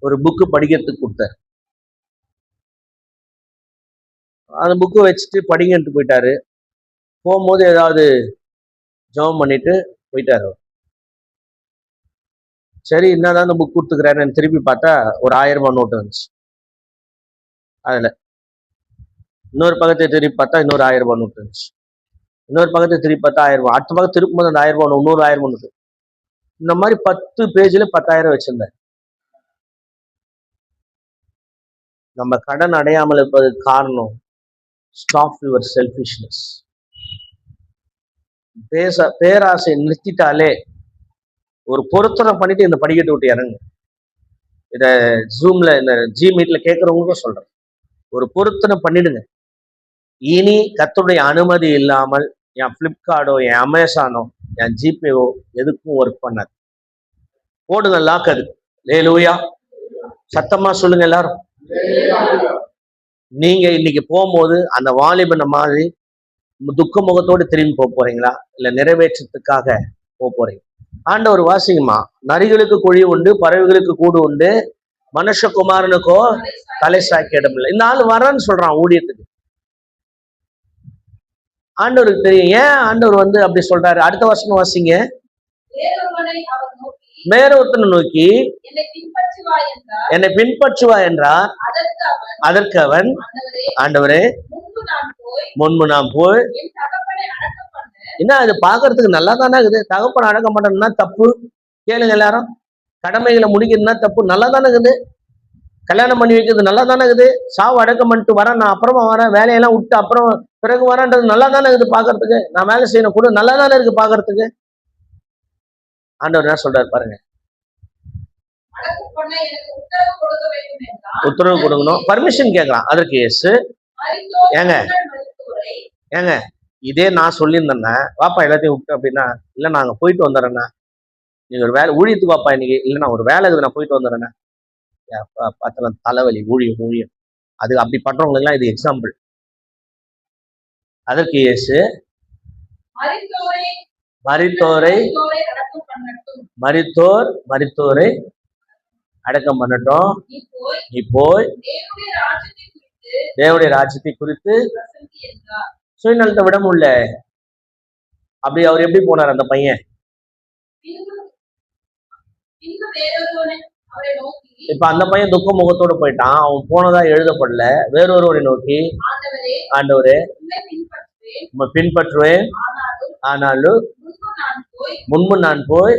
ஒரு புக்கு படிக்கிறதுக்கு கொடுத்தார். அந்த புக்கு வச்சுட்டு படிங்கன்ட்டு போயிட்டாரு. போகும்போது ஏதாவது ஜெபம் பண்ணிட்டு போயிட்டாரு. சரி, என்னதான் அந்த புக் கொடுத்துக்கிறாருன்னு திருப்பி பார்த்தா ஒரு 1000 ரூபாய் நோட்டு வந்துச்சு. அதுல இன்னொரு பக்கத்தை திருப்பி பார்த்தா இன்னொரு 1000 ரூபாய் நோட்டு வந்துச்சு. இன்னொரு பக்கத்தை திருப்பி பார்த்தா 1000 ரூபாய். அடுத்த பக்கம் திருப்பும் போது அந்த 1000 ரூபாய் இன்னொரு 1000 நோட்டு. இந்த மாதிரி 10 பேஜ்ல 10,000 வச்சிருந்தேன். நம்ம கடன் அடையாமல் இருப்பதற்கு காரணம் ஸ்டாப் யுவர் செல்ஃபிஷ்னஸ். பேராசை நிறுத்திட்டாலே ஒரு பொருத்தனை பண்ணிட்டு இந்த படிக்கட்டு விட்டு இறங்கு. இத ஜூம்ல இந்த ஜி மீட்ல கேட்கறவங்களுக்கும் சொல்றேன், ஒரு பொருத்தனை பண்ணிடுங்க. இனி கர்த்தருடைய அனுமதி இல்லாமல் என் பிளிப்கார்டோ என் அமேசானோ என் ஜிபேவோ எதுக்கும் ஒர்க் பண்ணாது. போடுங்க லாக். அது லேலூயா, சத்தமா சொல்லுங்க எல்லாரும். நீங்க இன்னைக்கு போகும்போது அந்த வாலிபன மாதிரி துக்க முகத்தோடு திரும்பி போறீங்களா, இல்ல நிறைவேற்றத்துக்காக போறீங்க? ஆண்டவர் வாசிங்கம்மா, நரிகளுக்கு குழி உண்டு, பறவைகளுக்கு கூடு உண்டு, மனுஷகுமாரனுக்கோ தலை சாய்க்க இடம் இல்லை. இந்த ஆள் வரன்னு சொல்றான் ஊழியத்துக்கு. ஆண்டவருக்கு தெரியும் ஏன் ஆண்டவர் அப்படி சொல்றாரு. அடுத்த வசனம் வாசிங்க. வேற ஒருத்தனை நோக்கி என்னை பின்பற்றுவா என்றார். அதற்கு அவன், ஆண்டவரே முன்பு நான் போய், என்ன அது பாக்குறதுக்கு நல்லா தானே இருக்குது, தகப்பன் அடக்க மாட்டேன்னா தப்பு. கேளுங்க எல்லாரும், கடமைகளை முடிக்கிறதுனா தப்பு, நல்லா தானே இருக்குது. கல்யாணம் பண்ணி வைக்கிறது நல்லா தானே இருக்குது. சாவு அடக்கம் பண்ணிட்டு வரேன், நான் அப்புறமா வரேன், வேலையெல்லாம் விட்டு அப்புறம் பிறகு வரேன்றது நல்லா தானே இருக்குது பாக்குறதுக்கு. நான் வேலை செய்யணும் கூட நல்லா தானே இருக்கு பாக்குறதுக்கு. ஆண்டவர் என்ன சொல்றாரு பாருங்க. உத்தரவு கொடுக்கணும், பர்மிஷன் கேட்கலாம். அதற்கு எஸ். ஏங்க இதே நான் சொல்லியிருந்தேன்னா, வாப்பா எல்லாத்தையும் விட்டு அப்படின்னா, இல்லை நாங்க போயிட்டு வந்துடுறேண்ணா, நீங்க ஒரு வேலை ஊழியத்துக்கு வாப்பா இன்னைக்கு, இல்லை நான் ஒரு வேலை நான் போயிட்டு வந்துடுறேண்ணா. பார்த்தலாம் தலைவலி, ஊழியம் அது அப்படி பண்றவங்களுக்குலாம் இது எக்ஸாம்பிள். அதற்கு இயேசு, மரித்தோரை அடக்கம் பண்ணட்டும், நீ போய் தேவனுடைய ராஜ்யத்தை குறித்து சுயநலத்தை விட முடியல. அப்படி அவர் எப்படி போனார் அந்த பையன்? இப்ப அந்த பையன் துக்க முகத்தோட போயிட்டான். அவன் போனதா எழுதப்படல. வேறொருவரை நோக்கி, ஆண்டவரே பின்பற்றுவேன், ஆனாலும் முன்பு நான் போய்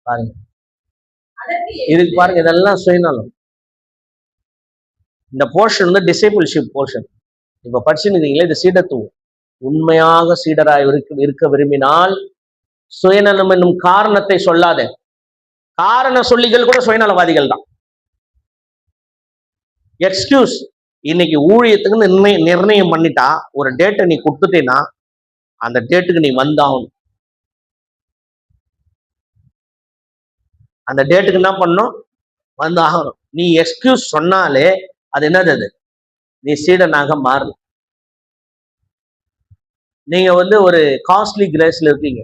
பாருங்க. இதுக்கு பாருங்க, இதெல்லாம் சுயநலம். இந்த போர்ஷன் டிசைபிள்ஷிப் போர்ஷன். இப்ப படிச்சுருக்கீங்களே, இது சீடத்துவம். உண்மையாக சீடராய் இருக்க விரும்பினால் சுயநலம் என்னும் காரணத்தை சொல்லாத. காரண சொல்லிகள் கூட சுயநலவாதிகள் தான். எக்ஸ்கியூஸ். இன்னைக்கு ஊழியத்துக்கு நிர்ணயம் பண்ணிட்டா, ஒரு டேட்டை நீ கொடுத்துட்டேன்னா அந்த டேட்டுக்கு நீ வந்தாகணும். அந்த டேட்டுக்கு என்ன பண்ணும்? வந்து ஆகணும். நீ எக்ஸ்கியூஸ் சொன்னாலே அது என்னது? அது நீ சீடனாக மாறல. நீங்க ஒரு காஸ்ட்லி கிரேஸ்ல இருக்கீங்க,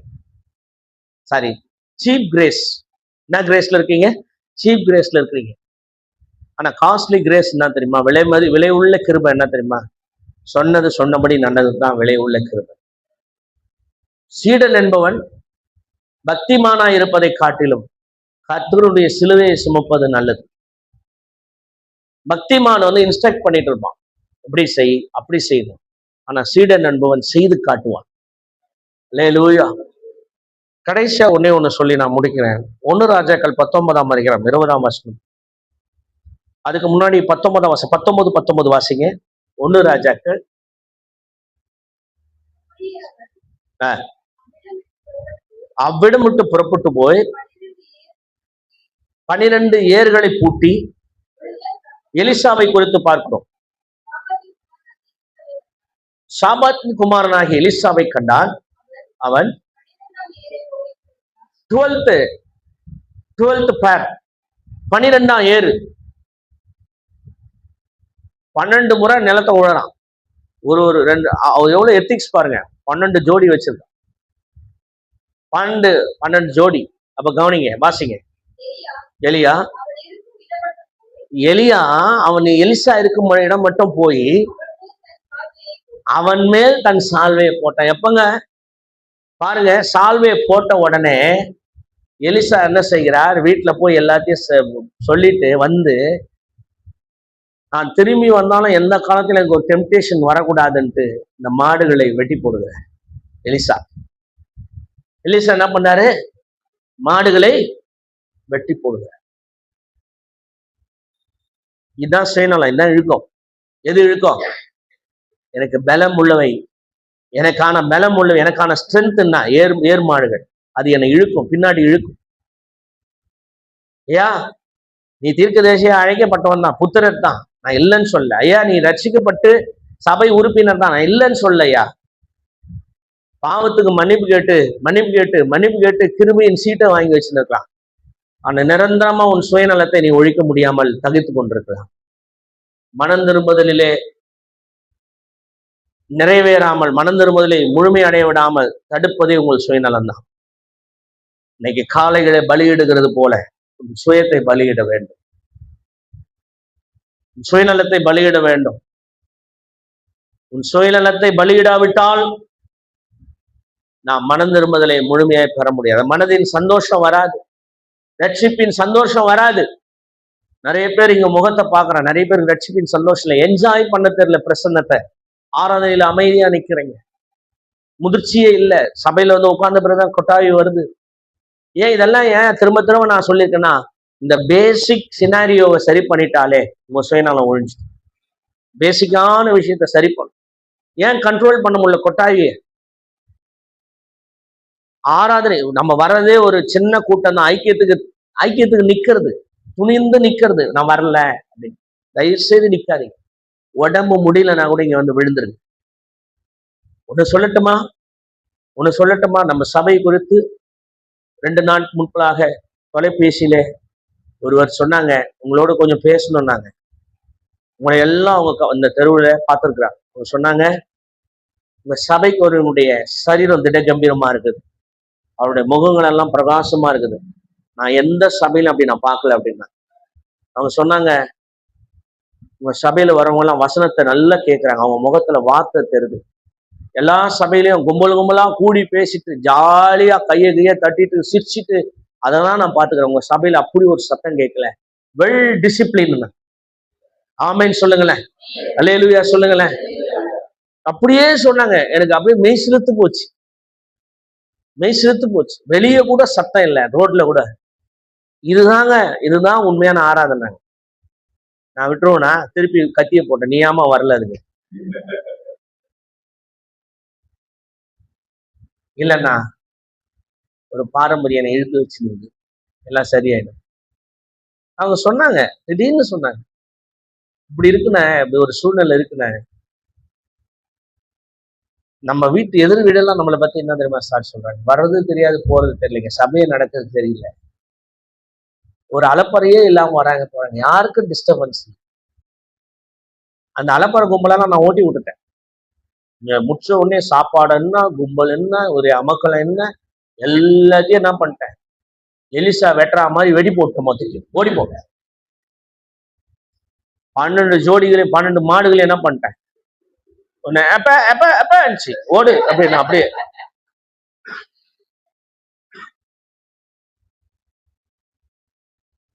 சாரி சீப் கிரேஸ். என்ன கிரேஸ்ல இருக்கீங்க? சீப் கிரேஸ்ல இருக்கீங்க. ஆனா காஸ்ட்லி கிரேஸ் என்ன தெரியுமா? விலை உள்ள கிருபை என்ன தெரியுமா? சொன்னது சொன்னபடி நல்லதுதான் விலை உள்ள கிருபை. சீடன் என்பவன் பக்திமானா இருப்பதை காட்டிலும் கர்த்தருடைய சிலுவையை சுமப்பது நல்லது. பக்திமான் இன்ஸ்ட்ரக்ட் பண்ணிட்டு இருப்பான், இப்படி செய் அப்படி செய்யணும். ஆனா சீடன் என்பவன் செய்து காட்டுவான். அல்லேலூயா. கடைசியா ஒண்ணு சொல்லி நான் முடிக்கிறேன். 1 ராஜாக்கள் 19ஆம் அதிகாரம் 20ஆம் வசனம். அதுக்கு முன்னாடி 19ஆம் வசனம் 19 வாசிங்க. 1 ராஜாக்கள். அவ்விடம் விட்டு புறப்பட்டு போய் 12 ஏர்களை பூட்டி எலிசாவை குறித்து பார்க்கிறோம். சாபாத்தின் குமாரனாகிய எலிசாவை கண்டான். அவன் 12th பேர், 12ஆம் ஏறு, 12 முறை நிலத்தை உழறான். ஒரு 2 எவ்வளவு எத்திக்ஸ் பாருங்க. 12 ஜோடி வச்சிருக்கான். 12 ஜோடி. அப்ப கவனிங்க, வாசிங்க. எலியா அவன் எலிசா இருக்கும் இடம் மட்டும் போய் அவன் மேல் தன் சால்வையை போட்டான். எப்பங்க பாருங்க, சால்வையை போட்ட உடனே எலிசா என்ன செய்கிறார்? வீட்டுல போய் எல்லாத்தையும் சொல்லிட்டு வந்து, நான் திரும்பி வந்தாலும் எந்த காலத்துல எனக்கு ஒரு டெம்டேஷன் வரக்கூடாதுன்ட்டு இந்த மாடுகளை வெட்டி போடுகிறேன். எலிசா என்ன பண்ணாரு? மாடுகளை வெட்டி போடுகிறார். இதுதான் சுயநலம், இதுதான் இழுக்கம். எது இழுக்கம்? எனக்கு பலம் உள்ளவை, எனக்கான பலம் உள்ளவை, எனக்கான ஸ்ட்ரென்த்னா ஏர் மாடுகள். அது என்னை இழுக்கும், பின்னாடி இழுக்கும். ஐயா, நீ தீர்க்கதரிசியா அழைக்கப்பட்டவன் தான், புத்திரர் தான், நான் இல்லைன்னு சொல்ல. ஐயா, நீ ரட்சிக்கப்பட்டு சபை உறுப்பினர் தான், நான் இல்லைன்னு சொல்ல. ஐயா, பாவத்துக்கு மன்னிப்பு கேட்டு கிருபையின் சீட்டை வாங்கி வச்சிருக்கலாம். ஆனா நிரந்தரமா உன் சுயநலத்தை நீ ஒழிக்க முடியாமல் தகித்து கொண்டிருக்கலாம். மனம் திரும்புதலிலே நிறைவேறாமல், மனம் திரும்புதலை முழுமை அடைய விடாமல் தடுப்பதே உங்கள் சுயநலம் தான். இன்னைக்கு காளைகளை பலியிடுகிறது போல உன் சுயத்தை பலியிட வேண்டும், சுயநலத்தை பலியிட வேண்டும். உன் சுயநலத்தை பலியிடாவிட்டால் நாம் மனம் திரும்புதலை முழுமையாய் பெற முடியாது. மனதின் சந்தோஷம் வராது, ரட்சிப்பின் சந்தோஷம் வராது. நிறைய பேர் இங்க முகத்தை பார்க்கிறேன், நிறைய பேர் ரட்சிப்பின் சந்தோஷம் என்ஜாய் பண்ண தெரியல. பிரசன்னத்தை, ஆராதனையில அமைதியா நிக்கிறீங்க, முதிர்ச்சியே இல்லை. சபையில வந்து உட்கார்ந்த பிறகுதான் கொட்டாவி வருது. ஏன் இதெல்லாம் ஏன் திரும்ப திரும்ப நான் சொல்லியிருக்கேன்னா, இந்த பேசிக் சினாரியோவை சரி பண்ணிட்டாலே உங்க சுயநலம் ஒழிஞ்சு. பேசிக்கான விஷயத்த சரி பண்ணும். ஏன் கண்ட்ரோல் பண்ண முடியல கொட்டாவியை? ஆராதனை நம்ம வர்றதே ஒரு சின்ன கூட்டம் தான், ஐக்கியத்துக்கு நிக்கிறது, துணிந்து நிக்கிறது. நான் வரல அப்படின்னு தயவு செய்து நிக்காதீங்க. உடம்பு முடியலன்னா கூட இங்க வந்து விழுந்துருங்க. ஒண்ணு சொல்லட்டுமா, நம்ம சபை குறித்து 2 நாள் முன்பதாக தொலைபேசியில ஒருவர் சொன்னாங்க, உங்களோட கொஞ்சம் பேசணும்னாங்க. உங்களை எல்லாம் அவங்க இந்த தெருவுல பார்த்துருக்குறாங்க. அவங்க சொன்னாங்க, உங்க சபைக்கு ஒருவனுடைய சரீரம் திட கம்பீரமா இருக்குது, அவருடைய முகங்கள் எல்லாம் பிரகாசமா இருக்குது, நான் எந்த சபையிலும் அப்படி நான் பார்க்கல அப்படின்னா. அவங்க சொன்னாங்க, உங்க சபையில வரவங்க எல்லாம் வசனத்தை நல்லா கேட்கிறாங்க, அவங்க முகத்துல வார்த்தை தெரியுது. எல்லா சபையிலையும் கும்பலா கூடி பேசிட்டு ஜாலியா கையை தட்டிட்டு சிரிச்சிட்டு அதெல்லாம் நான் பாத்துக்கிறேன். உங்க சபையில அப்படி ஒரு சத்தம் கேட்கல, வெல் டிசிப்ளின். ஆமைன்னு சொல்லுங்களேன், அல்லேலூயா சொல்லுங்களேன். அப்படியே சொன்னாங்க. எனக்கு அப்படியே மெய் சிலுத்து போச்சு. வெளியே கூட சத்தம் இல்லை, ரோட்ல கூட. இதுதான் உண்மையான ஆராதனை. நான் விட்டுருவேனா? திருப்பி கத்திய போட்டேன், நீயாம வரல அதுக்கு இல்லைன்னா ஒரு பாரம்பரிய இழுத்து வச்சிருந்து எல்லாம் சரியாயிடும். அவங்க சொன்னாங்க, திடீர்னு சொன்னாங்க, இப்படி இருக்குண்ணே, இப்படி ஒரு சூழ்நிலை இருக்குண்ணே. நம்ம வீட்டு எதிர் வீடெல்லாம் நம்மளை பத்தி என்ன தெரியுமா சார் சொல்றாங்க? வர்றது தெரியாது, போறது தெரியலைங்க, சபையை நடக்கிறது தெரியல, ஒரு அலப்பறையே இல்லாம வராங்க போறாங்க, யாருக்கும் டிஸ்டர்பன்ஸ். அந்த அலப்பறை கும்பலெல்லாம் நான் ஓட்டி விட்டுட்டேன். முற்ற உடனே சாப்பாடு என்ன, கும்பல் என்ன, ஒரு அமக்கள் என்ன, எல்லாத்தையும் என்ன பண்ணிட்டேன், எலிசா வெட்டுறா மாதிரி வெடி போட்டு மொத்தத்தையும் ஓடி போட்டேன். 12 ஜோடிகளை 12 மாடுகளை என்ன பண்ணிட்டேன், ஒன்னு இருந்துச்சு, ஓடு அப்படின்னு. அப்படியே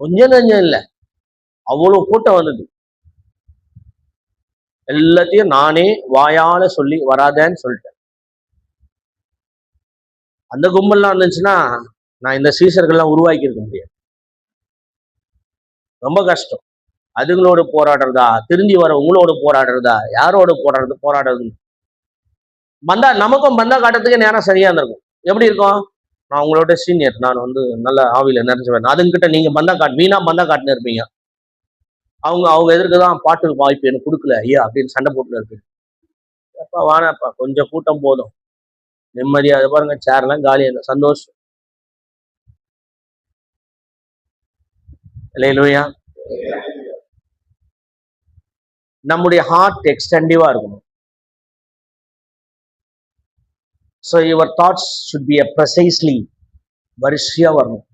கொஞ்சம் நஞ்சம் இல்லை, அவ்வளவு கூட்டம் வந்தது. எல்லாத்தையும் நானே வாயால சொல்லி வராதேன்னு சொல்லிட்டேன். அந்த கும்பல்லாம் இருந்துச்சுன்னா நான் இந்த சீசர்கள்லாம் உருவாக்கி இருக்க முடியாது. ரொம்ப கஷ்டம். அதுங்களோட போராடுறதா, திரும்பி வர உங்களோட போராடுறதா, யாரோட போராடுறது. நமக்கும் பந்தா காட்டுறதுக்கு நேரம் சரியா இருந்திருக்கும். எப்படி இருக்கும்? நான் உங்களோட சீனியர், நான் வந்து நல்ல ஆவியில நிறைஞ்சவன். அதுங்கிட்ட நீங்க பந்தா காட்டு, வீணா பந்தா காட்டுன்னு இருப்பீங்க. அவங்க அவங்க எதிர்க்கு தான் பாட்டு வாய்ப்பு எனக்கு கொடுக்கல ஐயா அப்படின்னு சண்டை போட்டுன்னு இருப்பீங்க. அப்பா வானாப்பா, கொஞ்சம் கூட்டம் போதும், நிம்மதியா அது பாருங்க, சேர்லாம் காலியா சந்தோஷம். இல்லையா? நம்முடைய ஹார்ட் எக்ஸ்டெண்டிவா இருக்கணும். So your thoughts should be precisely, வரிசையா வரணும்.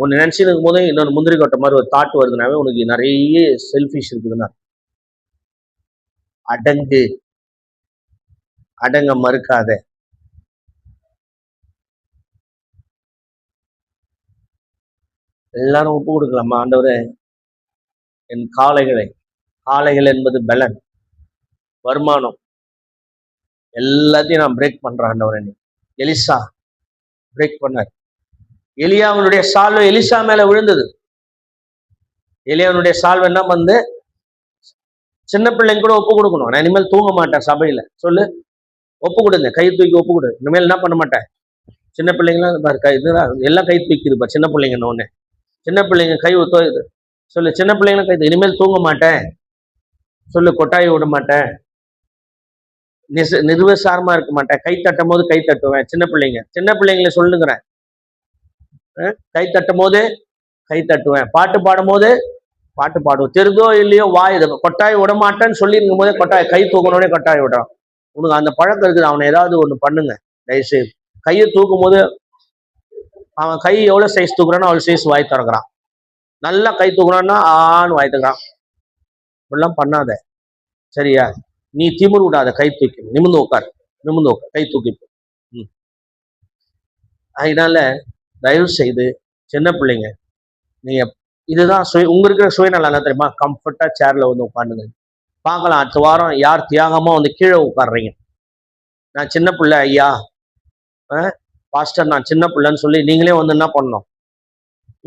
ஒன்று நினைச்சுன்னு இருக்கும் போதே இன்னொரு முந்திரி கொட்டை மாதிரி ஒரு தாட் வருதுனாவே உனக்கு நிறைய செல்ஃபிஷ் இருக்குதுன்னா அடங்கு, அடங்க மறுக்காத. எல்லாரும் ஒப்பு கொடுக்கலாமா? ஆண்டவரே, என் காளைகள் என்பது பலன், வருமானம், எல்லாத்தையும் நான் பிரேக் பண்றேன் ஆண்டவரே. எலிசா பிரேக் பண்ணார். எலியாவுடைய சால்வை எலிசா மேல விழுந்தது. எலியாவுடைய சால்வை என்ன வந்து, சின்ன பிள்ளைங்க கூட ஒப்பு கொடுக்கணும். நான் இனிமேல் தூங்க மாட்டேன் சபையில, சொல்லு, ஒப்பு கொடுங்க, கை தூக்கி ஒப்பு கொடு. இனிமேல் என்ன பண்ண மாட்டேன். சின்ன பிள்ளைங்களாம் எல்லாம் கை தூக்கிதுப்பா, சின்ன பிள்ளைங்க ஒண்ணு, சின்ன பிள்ளைங்க கை ஒத்துது, சொல்லு, சின்ன பிள்ளைங்களும் கை, இனிமேல் தூங்க மாட்டேன் சொல்லு, கொட்டாயை விட மாட்டேன், நிர்வசாரமா இருக்க மாட்டேன், கை தட்டும் போது கை தட்டுவேன். சின்ன பிள்ளைங்களை சொல்லுங்கிறேன். கை தட்டும் போது கை தட்டுவேன், பாட்டு பாடும் போது பாட்டு பாடுவோம், தெரிதோ இல்லையோ வாய் கொட்டாய் விட மாட்டேன்னு சொல்லி இருக்கும் போதே கொட்டாய், கை தூக்கணுன்னே கொட்டாய் விடுறான். உனக்கு அந்த பழக்கம் இருக்குது, அவனை ஏதாவது ஒண்ணு பண்ணுங்க தயவுசெய்து. கையை தூக்கும் போது அவன் கை எவ்வளவு சைஸ் தூக்குறானோ அவ்வளவு சைஸ் வாய் திறக்கிறான். நல்லா கை தூக்குறான்னா ஆன்னு வாய் தூக்குறான். இப்படிலாம் பண்ணாத, சரியா? நீ திமிர் விடாத, கை தூக்கி நிமிர்ந்து உட்கார், கை தூக்கி. அதனால தயவு செய்து சின்ன பிள்ளைங்க, நீங்க இதுதான் உங்க இருக்கிற சுயநலம் என்ன தெரியுமா? கம்ஃபர்ட்டா சேர்ல வந்து உட்காந்துங்க. பார்க்கலாம் அடுத்த வாரம் யார் தியாகமா வந்து கீழே உட்காடுறீங்க. நான் சின்ன பிள்ளை ஐயா, பாஸ்டர் நான் சின்ன பிள்ளைன்னு சொல்லி நீங்களே வந்து என்ன பண்ணணும்,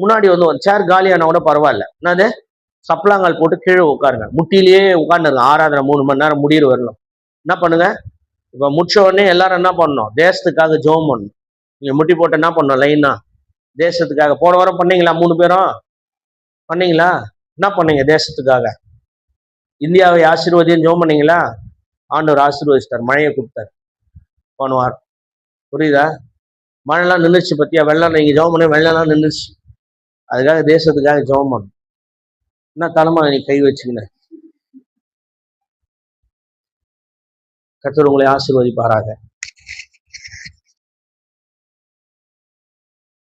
முன்னாடி வந்து ஒரு சேர் காலியான கூட பரவாயில்ல, என்னது சப்ளாங்கால் போட்டு கீழே உட்காருங்க, முட்டிலேயே உட்காந்துருங்க. ஆராதனை 3 மணி நேரம் முடிகிற வரலாம். என்ன பண்ணுங்க, இப்போ முடிச்ச உடனே எல்லாரும் என்ன பண்ணணும், தேசத்துக்காக ஜெபம் பண்ணணும். நீங்க முட்டி போட்டு என்ன பண்ணணும், லைனா தேசத்துக்காக. போன வாரம் பண்ணீங்களா? 3 பேரும் பண்ணீங்களா? என்ன பண்ணீங்க தேசத்துக்காக? இந்தியாவை ஆசீர்வதியும் ஜெபம் பண்ணீங்களா? ஆண்டவர் ஆசீர்வதிச்சிட்டார், மழையை கொடுத்தார் போன வாரம். புரியுதா? மழைலாம் நின்றுச்சு பத்தியா, வெள்ளம், நீங்க ஜெபம் பண்ண வெள்ளம்லாம் நின்றுச்சு. அதுக்காக தேசத்துக்காக ஜெபம் பண்ணணும். என்ன தலைமை நீ கை வச்சுக்கின? கர்த்தர் உங்களை ஆசீர்வதிப்பாராக.